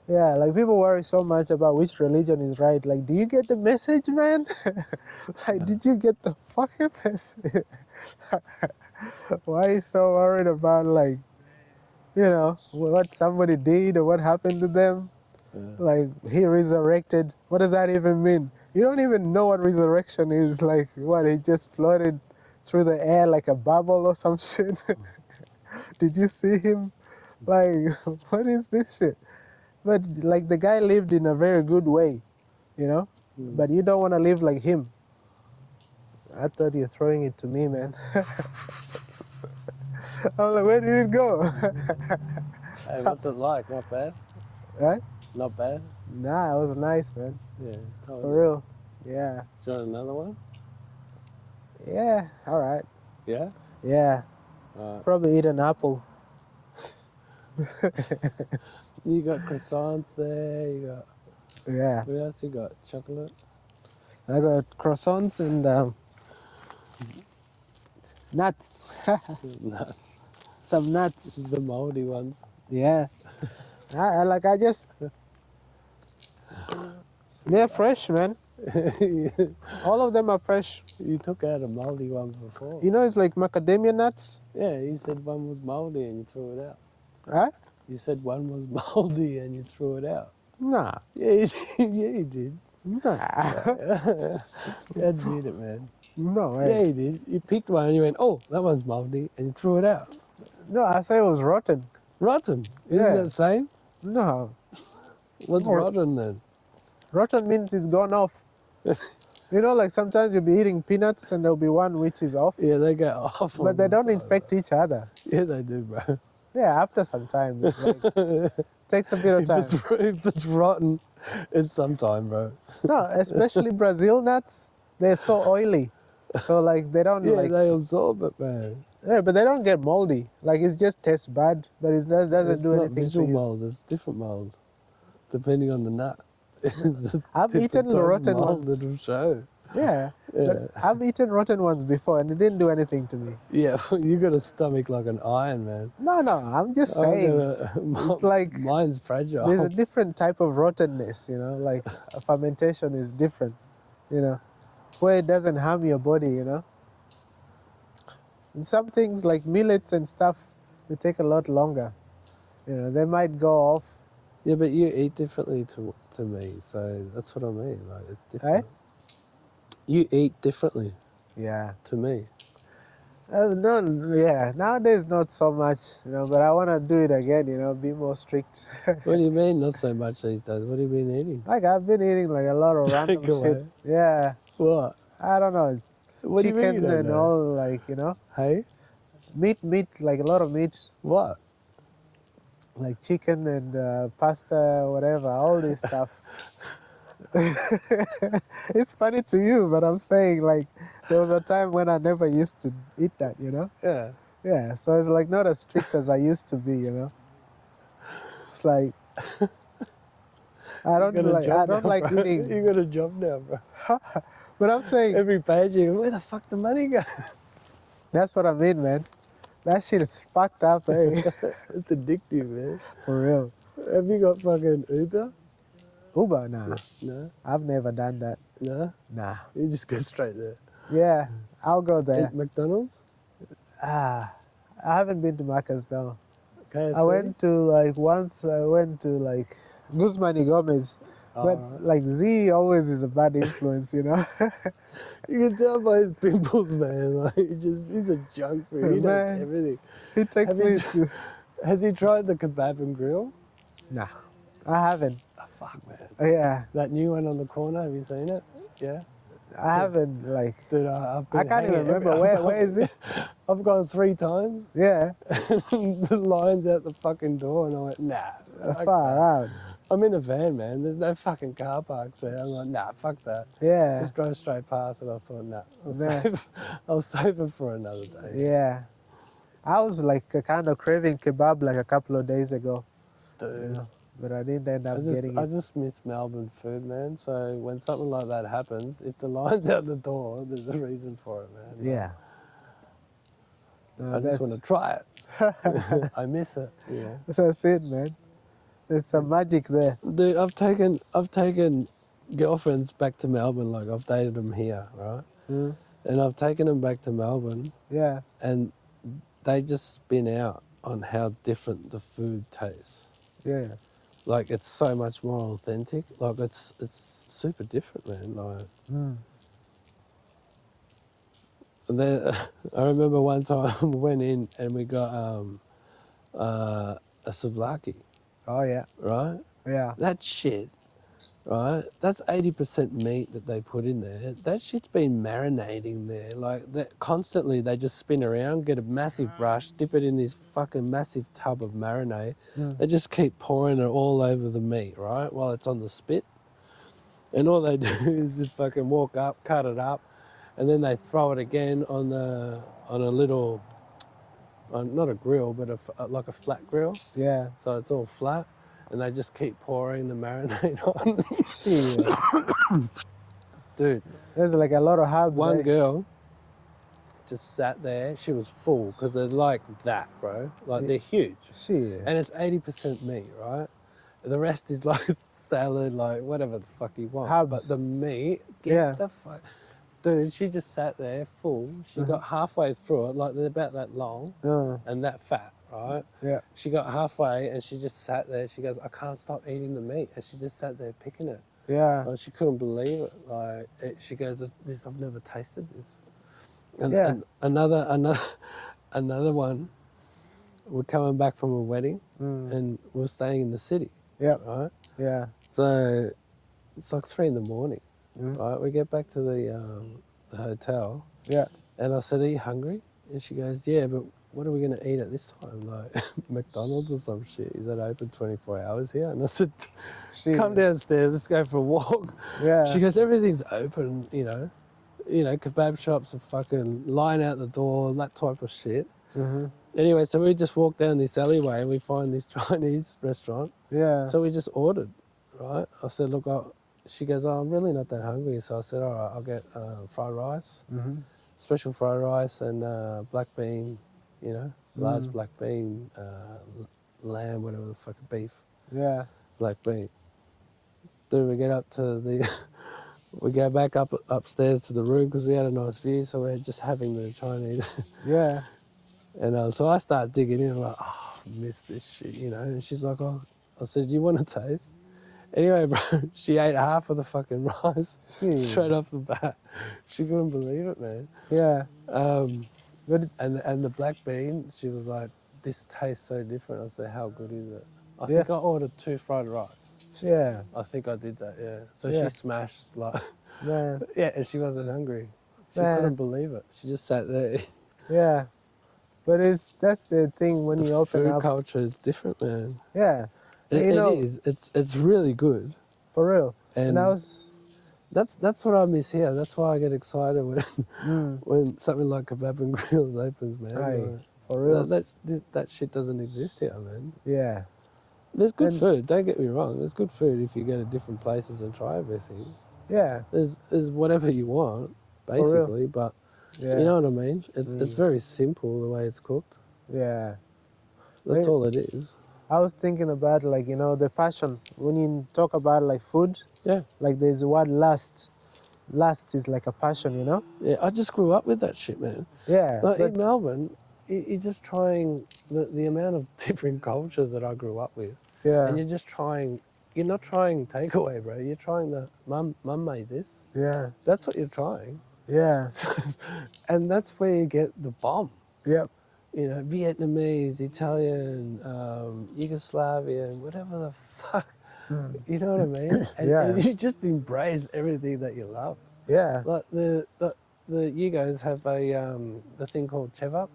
Speaker 1: Yeah, like people worry so much about which religion is right. Like, do you get the message, man? Like, did you get the fucking message? Why are you so worried about, like, you know, what somebody did or what happened to them?
Speaker 2: Yeah.
Speaker 1: Like, he resurrected. What does that even mean? You don't even know what resurrection is. Like, what, he just floated through the air like a bubble or some shit? Did you see him? Like, what is this shit? But like the guy lived in a very good way, you know.
Speaker 2: Mm.
Speaker 1: But you don't want to live like him. I thought you're throwing it to me, man. I was like, where did it go?
Speaker 2: Hey, what's it like? Not bad?
Speaker 1: Right?
Speaker 2: Not bad?
Speaker 1: Nah, it was nice, man.
Speaker 2: Yeah, totally.
Speaker 1: For real. Yeah.
Speaker 2: Do you want another one?
Speaker 1: Yeah. All right.
Speaker 2: Yeah?
Speaker 1: Yeah.
Speaker 2: Alright.
Speaker 1: Probably eat an apple.
Speaker 2: You got croissants there, you got...
Speaker 1: Yeah.
Speaker 2: What else you got? Chocolate?
Speaker 1: I got croissants and nuts.
Speaker 2: No,
Speaker 1: Some nuts.
Speaker 2: this is the moldy ones.
Speaker 1: Yeah. I just. They're fresh, man. All of them are fresh.
Speaker 2: You took out a moldy one before.
Speaker 1: You know, it's like macadamia nuts.
Speaker 2: Yeah, you said one was moldy and you threw it out.
Speaker 1: Huh?
Speaker 2: You said one was moldy and you threw it out.
Speaker 1: Nah.
Speaker 2: Yeah, you did. Yeah, you did.
Speaker 1: Nah.
Speaker 2: You admit it, man.
Speaker 1: No
Speaker 2: Yeah,
Speaker 1: way.
Speaker 2: you did. You picked one and you went, oh, that one's moldy, and you threw it out.
Speaker 1: No, I say it was rotten.
Speaker 2: Rotten. Isn't
Speaker 1: Yeah.
Speaker 2: that the same?
Speaker 1: No.
Speaker 2: What's
Speaker 1: Or-
Speaker 2: rotten then?
Speaker 1: Rotten means it's gone off. You know, like sometimes you'll be eating peanuts and there'll be one which is off,
Speaker 2: Yeah, they go off. all
Speaker 1: but they
Speaker 2: the
Speaker 1: don't
Speaker 2: time,
Speaker 1: infect each other.
Speaker 2: bro. Yeah, they do, bro.
Speaker 1: Yeah, after some time. It's like, takes a bit of time.
Speaker 2: If it's rotten, it's sometime, bro.
Speaker 1: No, especially Brazil nuts, they're so oily. So like they don't
Speaker 2: Yeah,
Speaker 1: like
Speaker 2: they absorb it, man.
Speaker 1: yeah, but they don't get moldy. Like it just tastes bad, but it doesn't
Speaker 2: It's
Speaker 1: do
Speaker 2: not
Speaker 1: anything to
Speaker 2: visual
Speaker 1: you.
Speaker 2: mold, it's different mold, depending on the nut. It's a
Speaker 1: I've
Speaker 2: different
Speaker 1: eaten
Speaker 2: type of
Speaker 1: rotten
Speaker 2: mold
Speaker 1: ones.
Speaker 2: that'll show.
Speaker 1: Yeah,
Speaker 2: Yeah.
Speaker 1: but I've eaten rotten ones before and it didn't do anything to me.
Speaker 2: Yeah, you got a stomach like an iron, man.
Speaker 1: No, I'm just
Speaker 2: I
Speaker 1: saying.
Speaker 2: got
Speaker 1: It's like
Speaker 2: mine's fragile.
Speaker 1: there's a different type of rottenness, you know, like a fermentation is different, you know, where it doesn't harm your body, you know. And some things like millets and stuff, they take a lot longer. You know, they might go off.
Speaker 2: Yeah, but you eat differently to me, so that's what I mean. Like it's different. You eat differently
Speaker 1: Yeah.
Speaker 2: to me.
Speaker 1: No, yeah. Nowadays, not so much, you know, but I want to do it again, you know, be more strict.
Speaker 2: What do you mean? Not so much these days. What have you been eating?
Speaker 1: Like, I've been eating like a lot of random
Speaker 2: Take away.
Speaker 1: shit. Yeah.
Speaker 2: What?
Speaker 1: I don't know.
Speaker 2: What do you mean? You
Speaker 1: Chicken
Speaker 2: don't
Speaker 1: and
Speaker 2: know?
Speaker 1: all, like, you know,
Speaker 2: Hey,
Speaker 1: meat, like a lot of meat,
Speaker 2: what?
Speaker 1: like chicken and pasta, whatever, all this stuff. It's funny to you, but I'm saying, like, there was a time when I never used to eat that, you know?
Speaker 2: Yeah.
Speaker 1: Yeah, so it's like not as strict as I used to be, you know? It's like, I don't like
Speaker 2: bro.
Speaker 1: eating,
Speaker 2: You got a job now, bro.
Speaker 1: but I'm saying,
Speaker 2: Every page you go, where the fuck the money go?
Speaker 1: that's what I mean, man. That shit is fucked up, eh?
Speaker 2: It's addictive, man.
Speaker 1: For real.
Speaker 2: Have you got fucking Uber?
Speaker 1: Uber, nah.
Speaker 2: No,
Speaker 1: I've never done that.
Speaker 2: no.
Speaker 1: Nah.
Speaker 2: You just go straight there.
Speaker 1: Yeah, I'll go there.
Speaker 2: Eat McDonald's?
Speaker 1: Ah, I haven't been to Macca's though. I
Speaker 2: KFC?
Speaker 1: went to like once. I went to like Guzman y Gomez, but
Speaker 2: Alright.
Speaker 1: like Z always is a bad influence, you know.
Speaker 2: You can tell by his pimples, man. Like he's a junk food. He does
Speaker 1: Man,
Speaker 2: everything.
Speaker 1: he takes
Speaker 2: Have you
Speaker 1: me to.
Speaker 2: has he tried the kebab and grill?
Speaker 1: Nah, I haven't.
Speaker 2: Oh, fuck, man.
Speaker 1: Yeah,
Speaker 2: That new one on the corner, have you seen it? Yeah.
Speaker 1: I haven't. Like,
Speaker 2: Dude, I've
Speaker 1: I
Speaker 2: been
Speaker 1: can't
Speaker 2: hanging
Speaker 1: even remember where is it.
Speaker 2: I've gone 3 times.
Speaker 1: Yeah,
Speaker 2: The line's out the fucking door, and I went, nah, fuck
Speaker 1: far
Speaker 2: that.
Speaker 1: out.
Speaker 2: I'm in a van, man. There's no fucking car parks there. I'm like, nah, fuck that.
Speaker 1: Yeah,
Speaker 2: Just drove straight past, and I thought, nah,
Speaker 1: man.
Speaker 2: I'll save it for another day.
Speaker 1: Yeah, I was like kind of craving kebab like a couple of days ago, you
Speaker 2: Dude,
Speaker 1: know, but I didn't end up getting
Speaker 2: I
Speaker 1: it.
Speaker 2: just miss Melbourne food, man. So when something like that happens, if the line's out the door, there's a reason for it, man.
Speaker 1: Yeah.
Speaker 2: I just want to try it. I miss it, you know.
Speaker 1: That's it, man. There's some magic there.
Speaker 2: Dude, I've taken girlfriends back to Melbourne. Like I've dated them here, right?
Speaker 1: Mm,
Speaker 2: And I've taken them back to Melbourne,
Speaker 1: yeah,
Speaker 2: and they just spin out on how different the food tastes.
Speaker 1: yeah.
Speaker 2: Like it's so much more authentic. Like it's super different, man. Like,
Speaker 1: Mm.
Speaker 2: and then I remember one time we went in and we got a souvlaki,
Speaker 1: Oh yeah,
Speaker 2: right?
Speaker 1: yeah,
Speaker 2: That shit, right? That's 80% meat that they put in there. That shit's been marinating there. Like that constantly they just spin around, get a massive brush, dip it in this fucking massive tub of marinade.
Speaker 1: mm.
Speaker 2: They just keep pouring it all over the meat, right? While it's on the spit. And all they do is just fucking walk up, cut it up, and then they throw it again on a little, not a grill, but like a flat grill.
Speaker 1: Yeah.
Speaker 2: So it's all flat, and they just keep pouring the marinade on.
Speaker 1: Shit.
Speaker 2: Dude,
Speaker 1: There's like a lot of herbs.
Speaker 2: one
Speaker 1: Eh?
Speaker 2: girl just sat there. She was full because they're like that, bro. Like they're huge,
Speaker 1: Shit.
Speaker 2: and it's 80% meat, right? The rest is like salad, like whatever the fuck you want.
Speaker 1: Herbs.
Speaker 2: But the meat,
Speaker 1: Yeah.
Speaker 2: the fuck. Dude, she just sat there full. She got halfway through it, like they're about that long and that fat, right?
Speaker 1: Yeah.
Speaker 2: She got halfway and she just sat there. She goes, I can't stop eating the meat. And she just sat there picking it.
Speaker 1: Yeah.
Speaker 2: And she couldn't believe it. Like, she goes, this, I've never tasted this. And,
Speaker 1: Yeah.
Speaker 2: and another one, we're coming back from a wedding
Speaker 1: Mm.
Speaker 2: and we're staying in the city,
Speaker 1: Yeah.
Speaker 2: right?
Speaker 1: Yeah.
Speaker 2: So it's like 3 a.m,
Speaker 1: Mm.
Speaker 2: right? We get back to the hotel.
Speaker 1: Yeah.
Speaker 2: And I said, are you hungry? And she goes, yeah, but what are we going to eat at this time? Like McDonald's or some shit? Is that open 24 hours here? And I said,
Speaker 1: Shit.
Speaker 2: come downstairs, let's go for a walk.
Speaker 1: Yeah.
Speaker 2: She goes, everything's open, you know, kebab shops are fucking line out the door, that type of shit.
Speaker 1: Mm-hmm.
Speaker 2: Anyway, so we just walk down this alleyway and we find this Chinese restaurant.
Speaker 1: Yeah.
Speaker 2: So we just ordered, right? I said, look, she goes, oh, I'm really not that hungry. So I said, all right, I'll get fried rice,
Speaker 1: Mm-hmm.
Speaker 2: special fried rice and black bean, large black bean, lamb, whatever the fuck, beef,
Speaker 1: Yeah.
Speaker 2: black bean. Dude, we get up to we go back upstairs to the room because we had a nice view. So we're just having the Chinese.
Speaker 1: Yeah.
Speaker 2: And so I start digging in, like, oh, I miss this shit, And she's like, oh, I said, you want to taste? Anyway, bro, she ate half of the fucking rice
Speaker 1: Shit.
Speaker 2: straight off the bat. She couldn't believe it, man.
Speaker 1: Yeah. But
Speaker 2: And the black bean, she was like, this tastes so different. I said, how good is it? I
Speaker 1: Yeah.
Speaker 2: think I ordered 2 fried rice.
Speaker 1: yeah.
Speaker 2: I think I did that, yeah. So
Speaker 1: Yeah.
Speaker 2: she smashed, like,
Speaker 1: Man.
Speaker 2: yeah, and she wasn't hungry. She
Speaker 1: Man.
Speaker 2: couldn't believe it. She just sat there.
Speaker 1: Yeah. But that's the thing when you
Speaker 2: The
Speaker 1: open
Speaker 2: food
Speaker 1: up.
Speaker 2: culture is different, man.
Speaker 1: Yeah.
Speaker 2: It,
Speaker 1: You know-
Speaker 2: it is. It's really good.
Speaker 1: For real.
Speaker 2: And
Speaker 1: I was.
Speaker 2: that's what I miss here. That's why I get excited when
Speaker 1: Mm,
Speaker 2: when something like Kebab and Grills opens, man.
Speaker 1: Aye.
Speaker 2: Like,
Speaker 1: for real.
Speaker 2: that shit doesn't exist here, man.
Speaker 1: Yeah.
Speaker 2: There's good
Speaker 1: And-
Speaker 2: food. Don't get me wrong. There's good food if you go to different places and try everything.
Speaker 1: Yeah.
Speaker 2: There's whatever you want,
Speaker 1: real.
Speaker 2: basically. But
Speaker 1: Yeah.
Speaker 2: you know what I mean. It's very simple the way it's cooked.
Speaker 1: Yeah.
Speaker 2: That's
Speaker 1: Hey.
Speaker 2: all it is.
Speaker 1: I was thinking about like the passion when you talk about like food.
Speaker 2: Yeah.
Speaker 1: Like there's the word lust. Lust is like a passion,
Speaker 2: Yeah. I just grew up with that shit, man.
Speaker 1: Yeah.
Speaker 2: Like
Speaker 1: but-
Speaker 2: in Melbourne, you're just trying the amount of different cultures that I grew up with, and
Speaker 1: Yeah,
Speaker 2: you're just trying. You're not trying takeaway, bro. You're trying the mum made this.
Speaker 1: yeah,
Speaker 2: That's what you're trying,
Speaker 1: yeah,
Speaker 2: and that's where you get the bomb.
Speaker 1: yep.
Speaker 2: You know, Vietnamese, Italian, Yugoslavian, whatever the fuck.
Speaker 1: Mm.
Speaker 2: You know what I mean? And
Speaker 1: Yeah,
Speaker 2: you just embrace everything that you love.
Speaker 1: yeah.
Speaker 2: Like the Yugos have the thing called chevap,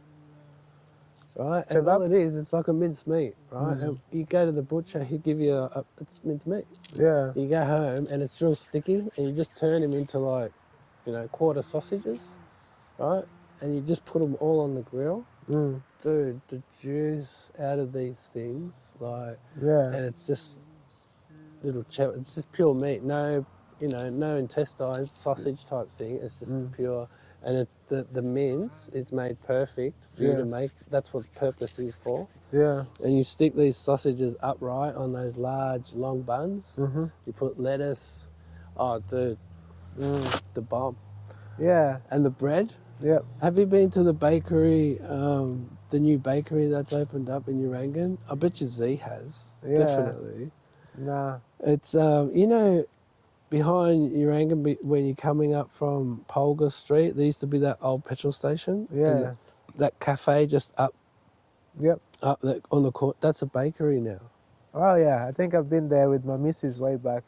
Speaker 2: right? And all
Speaker 1: Shabab?
Speaker 2: it is, it's like a minced meat, right?
Speaker 1: Mm.
Speaker 2: And you go to the butcher, he'll give you it's minced meat.
Speaker 1: Yeah.
Speaker 2: You go home and it's real sticky, and you just turn him into like, quarter sausages, right? And you just put them all on the grill.
Speaker 1: Mm.
Speaker 2: Dude, the juice out of these things,
Speaker 1: Yeah.
Speaker 2: and it's just it's just pure meat, no, no intestines, sausage type thing. It's just
Speaker 1: Mm.
Speaker 2: pure, and the mince is made perfect for you
Speaker 1: Yeah.
Speaker 2: to make. That's what the purpose is for.
Speaker 1: Yeah.
Speaker 2: And you stick these sausages upright on those large long buns.
Speaker 1: Mm-hmm.
Speaker 2: You put lettuce. Oh, dude,
Speaker 1: Mm.
Speaker 2: the bomb.
Speaker 1: Yeah.
Speaker 2: And the bread.
Speaker 1: Yep.
Speaker 2: Have you been to the bakery, the new bakery that's opened up in Urangan? I bet you Z has.
Speaker 1: Yeah.
Speaker 2: Definitely.
Speaker 1: Nah.
Speaker 2: It's, behind Urangan, when you're coming up from Polga Street, there used to be that old petrol station. And
Speaker 1: Yeah.
Speaker 2: that cafe just
Speaker 1: Yep.
Speaker 2: up on the court, that's a bakery now.
Speaker 1: Oh yeah. I think I've been there with my missus way back,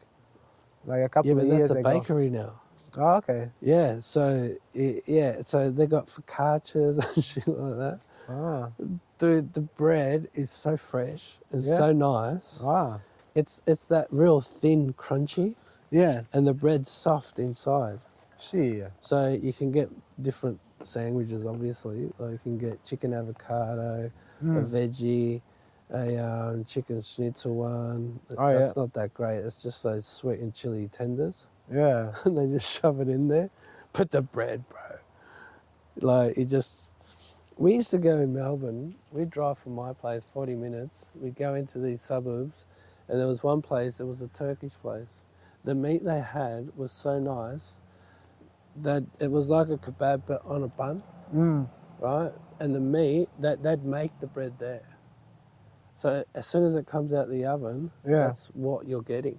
Speaker 1: like a
Speaker 2: Yeah,
Speaker 1: couple
Speaker 2: but
Speaker 1: of
Speaker 2: that's
Speaker 1: years
Speaker 2: a
Speaker 1: ago.
Speaker 2: bakery now.
Speaker 1: Oh, okay.
Speaker 2: Yeah, so they got focaccias and shit like that.
Speaker 1: Ah.
Speaker 2: Dude, the bread is so fresh and
Speaker 1: Yeah.
Speaker 2: so nice.
Speaker 1: Ah.
Speaker 2: It's that real thin, crunchy,
Speaker 1: Yeah.
Speaker 2: and the bread's soft inside.
Speaker 1: She.
Speaker 2: So you can get different sandwiches, obviously. Like you can get chicken avocado, a
Speaker 1: Mm.
Speaker 2: veggie, a chicken schnitzel one.
Speaker 1: Oh yeah.
Speaker 2: That's not that great. It's just those sweet and chili tenders,
Speaker 1: Yeah.
Speaker 2: and they just shove it in there. But the bread, bro, like we used to go in Melbourne. We'd drive from my place 40 minutes. We'd go into these suburbs, and there was one place. It was a Turkish place. The meat they had was so nice that it was like a kebab but on a bun,
Speaker 1: Mm.
Speaker 2: right? And the meat they'd make the bread there. So as soon as it comes out the oven,
Speaker 1: Yeah.
Speaker 2: that's what you're getting.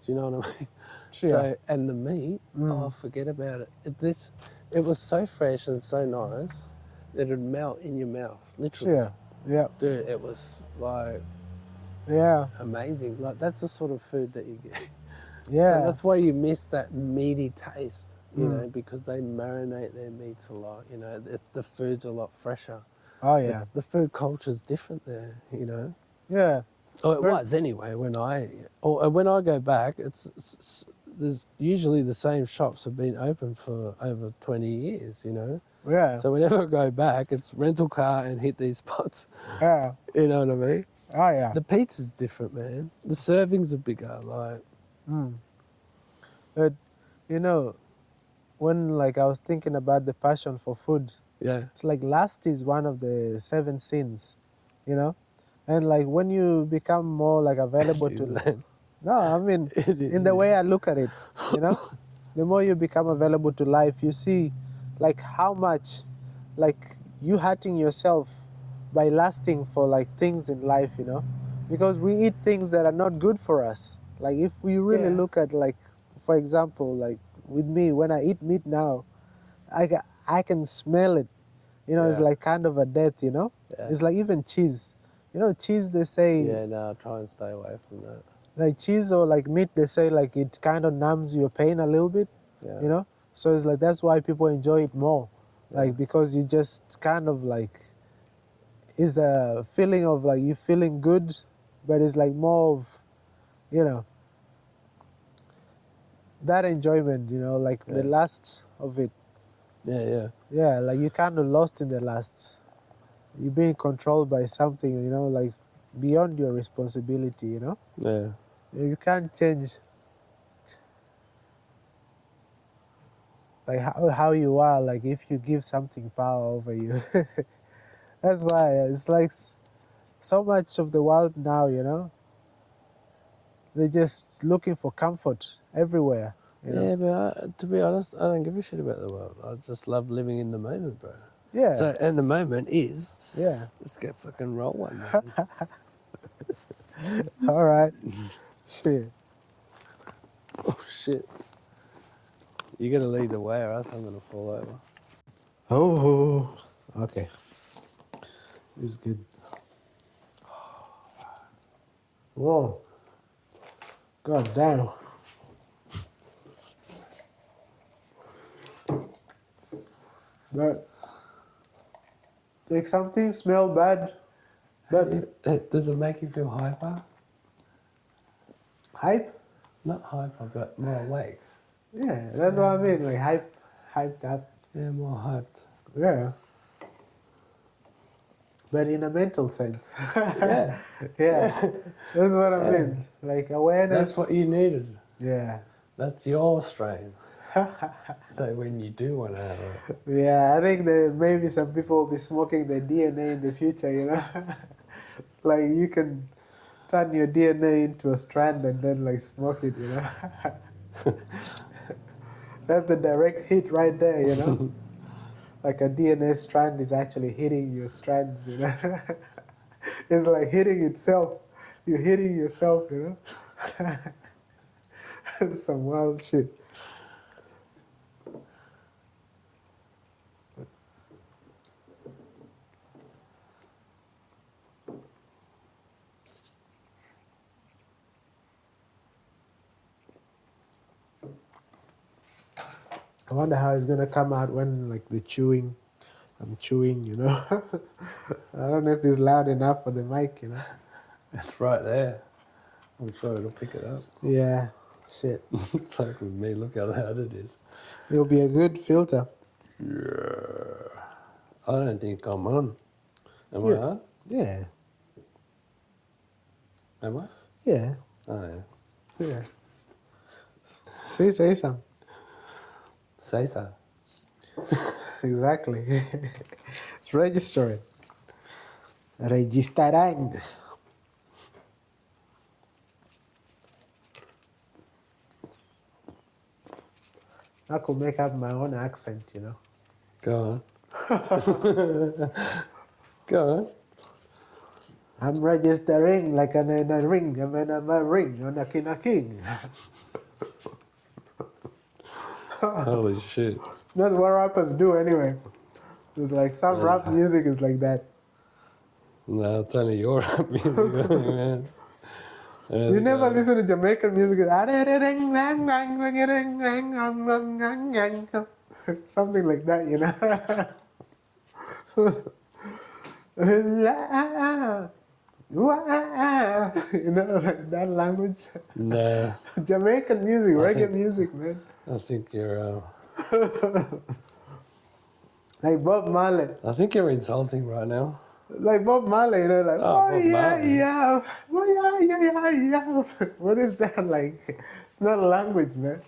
Speaker 2: Do you know what I mean?
Speaker 1: She.
Speaker 2: So and the meat,
Speaker 1: Mm.
Speaker 2: oh, forget about it. It was so fresh and so nice that it'd melt in your mouth, literally.
Speaker 1: Yeah. Yeah.
Speaker 2: Dude, it was like
Speaker 1: Yeah.
Speaker 2: amazing. Like that's the sort of food that you get.
Speaker 1: Yeah.
Speaker 2: So that's why you miss that meaty taste,
Speaker 1: Mm.
Speaker 2: because they marinate their meats a lot. The food's a lot fresher.
Speaker 1: Oh yeah.
Speaker 2: The food culture's different there.
Speaker 1: Yeah.
Speaker 2: Oh, it
Speaker 1: Very-
Speaker 2: was anyway. When I go back, there's usually the same shops have been open for over 20 years.
Speaker 1: Yeah.
Speaker 2: So whenever I go back, it's rental car and hit these spots.
Speaker 1: Yeah.
Speaker 2: You know what I mean?
Speaker 1: Oh yeah.
Speaker 2: The pizza's different, man. The servings are bigger. Like,
Speaker 1: Mm. But when I was thinking about the passion for food,
Speaker 2: yeah,
Speaker 1: it's like lust is one of the 7 sins, and when you become more available
Speaker 2: Jeez,
Speaker 1: to
Speaker 2: man.
Speaker 1: no, I mean in the way I look at it, the more you become available to life, you see how much you hurting yourself by lusting for things in life, because we eat things that are not good for us. If we really
Speaker 2: Yeah.
Speaker 1: look at for example, with me, when I eat meat now, I can smell it. It's
Speaker 2: Yeah.
Speaker 1: kind of a death,
Speaker 2: Yeah.
Speaker 1: It's like even cheese. Cheese, they say,
Speaker 2: Yeah, no, I try and stay away from that.
Speaker 1: cheese or meat, they say it kind of numbs your pain a little bit,
Speaker 2: Yeah.
Speaker 1: So it's that's why people enjoy it more,
Speaker 2: Yeah.
Speaker 1: because you just kind of is a feeling of you feeling good, but it's more of, that enjoyment, the
Speaker 2: Yeah.
Speaker 1: lust of it.
Speaker 2: Yeah, yeah.
Speaker 1: Yeah, you kind of lost in the lust. You're being controlled by something, beyond your responsibility,
Speaker 2: Yeah.
Speaker 1: You can't change how you are, if you give something power over you. That's why it's so much of the world now, they're just looking for comfort everywhere,
Speaker 2: Yeah, but to be honest, I don't give a shit about the world. I just love living in the moment, bro.
Speaker 1: Yeah.
Speaker 2: So, and the moment is,
Speaker 1: Yeah.
Speaker 2: let's get fucking roll one, man.
Speaker 1: All right. Shit.
Speaker 2: Oh, shit. You gotta lead the way or else I'm gonna fall over.
Speaker 1: Oh. Okay. It's good. Whoa. God damn. But like something smell bad, but
Speaker 2: Does it make you feel hyper?
Speaker 1: hype.
Speaker 2: Not hyper, but more awake.
Speaker 1: Yeah, that's what I mean. Like hyped up.
Speaker 2: Yeah, more hyped.
Speaker 1: Yeah. But in a mental sense.
Speaker 2: Yeah.
Speaker 1: Yeah. That's what I
Speaker 2: Yeah.
Speaker 1: mean. Like awareness.
Speaker 2: That's what you needed.
Speaker 1: Yeah.
Speaker 2: That's your strain. So when you do want to have it,
Speaker 1: Yeah, I think that maybe some people will be smoking their DNA in the future, you know? It's like you can turn your DNA into a strand and then like smoke it, you know? That's the direct hit right there, you know? Like a DNA strand is actually hitting your strands, you know? It's like hitting itself. You're hitting yourself, you know? Some wild shit. I wonder how it's gonna come out when like the chewing. I'm chewing, you know. I don't know if it's loud enough for the mic, you know.
Speaker 2: it's right there. I'm sure it'll pick it up.
Speaker 1: Yeah, shit.
Speaker 2: It's like with me, look how loud it is.
Speaker 1: It'll be a good filter.
Speaker 2: Yeah. I don't think I'm on. Am
Speaker 1: Yeah.
Speaker 2: I on?
Speaker 1: Yeah,
Speaker 2: Am I?
Speaker 1: yeah,
Speaker 2: Oh, yeah.
Speaker 1: yeah. Say something.
Speaker 2: Say so.
Speaker 1: Exactly. It's registering. Registering. I could make up my own accent, you know.
Speaker 2: Go on. Go on.
Speaker 1: I'm registering like I'm in a ring. I'm in a ring on a king.
Speaker 2: Holy shit.
Speaker 1: That's what rappers do anyway. It's like some rap music is like that.
Speaker 2: No, it's only your rap music, man.
Speaker 1: You never listen to Jamaican music. Something like that, you know. You know, like that language.
Speaker 2: Nah,
Speaker 1: Jamaican music, reggae
Speaker 2: think-
Speaker 1: music, man.
Speaker 2: I think you're.
Speaker 1: Like Bob Marley.
Speaker 2: I think you're insulting right now.
Speaker 1: Like Bob Marley, you know, like,
Speaker 2: Oh,
Speaker 1: oh,
Speaker 2: Bob
Speaker 1: yeah,
Speaker 2: Marley.
Speaker 1: yeah, oh, yeah. What is that like? It's not a language, man.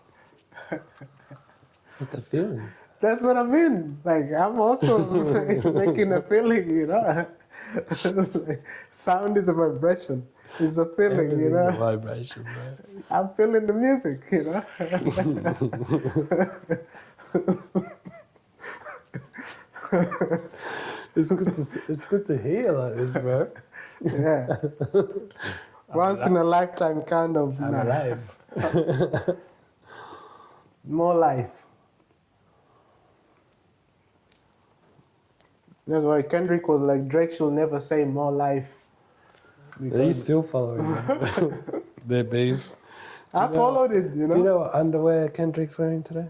Speaker 2: It's a feeling.
Speaker 1: That's what I mean. Like, I'm also making a feeling, you know. Like, sound is a vibration. It's a feeling, you
Speaker 2: Everything's a
Speaker 1: know.
Speaker 2: vibration, bro.
Speaker 1: I'm feeling the music, you know.
Speaker 2: It's good to hear like this, bro.
Speaker 1: Yeah. Once in a lifetime kind of.
Speaker 2: I'm alive.
Speaker 1: More life. That's why Kendrick was like, Drake should never say more life.
Speaker 2: Are you still following them? Their beef.
Speaker 1: I followed it, you know.
Speaker 2: Do you know what underwear Kendrick's wearing today?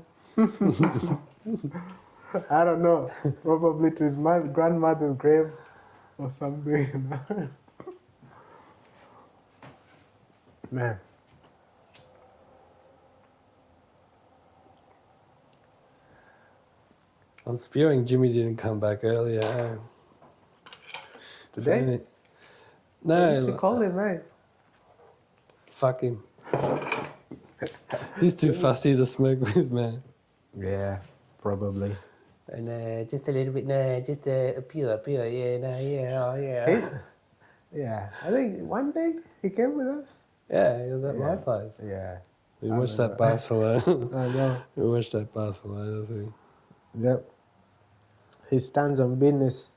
Speaker 1: I don't know. Probably to his grandmother's grave or something, you know. Man.
Speaker 2: I'm spewing Jimmy didn't come back earlier. Eh?
Speaker 1: Today?
Speaker 2: No,
Speaker 1: You should call him, right?
Speaker 2: fuck him. He's too fussy to smoke with, man.
Speaker 1: Yeah, probably.
Speaker 2: And just a little bit, no, just a pure, yeah, no, yeah, oh yeah.
Speaker 1: Yeah, I think one day he came with us.
Speaker 2: Yeah, he was at my place.
Speaker 1: Yeah.
Speaker 2: We
Speaker 1: I
Speaker 2: watched that
Speaker 1: remember.
Speaker 2: Barcelona.
Speaker 1: I know.
Speaker 2: We watched that Barcelona thing.
Speaker 1: Yep. He stands on business.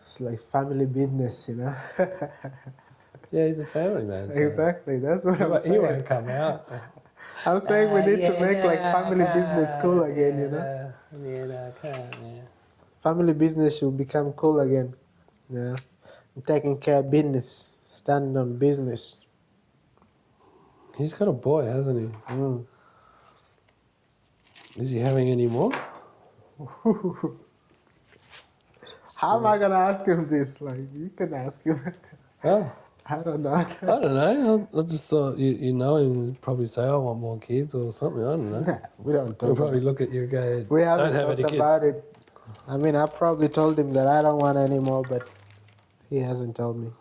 Speaker 1: It's like family business, you know.
Speaker 2: Yeah, he's a family man. So
Speaker 1: Exactly. That's what I'm
Speaker 2: he
Speaker 1: saying.
Speaker 2: won't come out.
Speaker 1: I'm saying we need to
Speaker 2: Yeah,
Speaker 1: make like
Speaker 2: no, I
Speaker 1: family business
Speaker 2: can't.
Speaker 1: cool again,
Speaker 2: Yeah,
Speaker 1: you know.
Speaker 2: yeah, no, I can't. Yeah.
Speaker 1: Family business should become cool again. Yeah. Taking care of business, standing on business.
Speaker 2: He's got a boy, hasn't he?
Speaker 1: Mm.
Speaker 2: Is he having any more?
Speaker 1: How am I gonna ask him this? Like, you can ask him.
Speaker 2: Oh,
Speaker 1: I don't know.
Speaker 2: I don't know. I just thought you know him, you'd probably say, I want more kids or something. I don't know.
Speaker 1: Nah, we don't
Speaker 2: He'll
Speaker 1: talk
Speaker 2: probably
Speaker 1: about.
Speaker 2: look at you and go,
Speaker 1: We
Speaker 2: don't
Speaker 1: haven't
Speaker 2: have any
Speaker 1: talked
Speaker 2: kids.
Speaker 1: about it. I mean, I probably told him that I don't want any more, but he hasn't told me.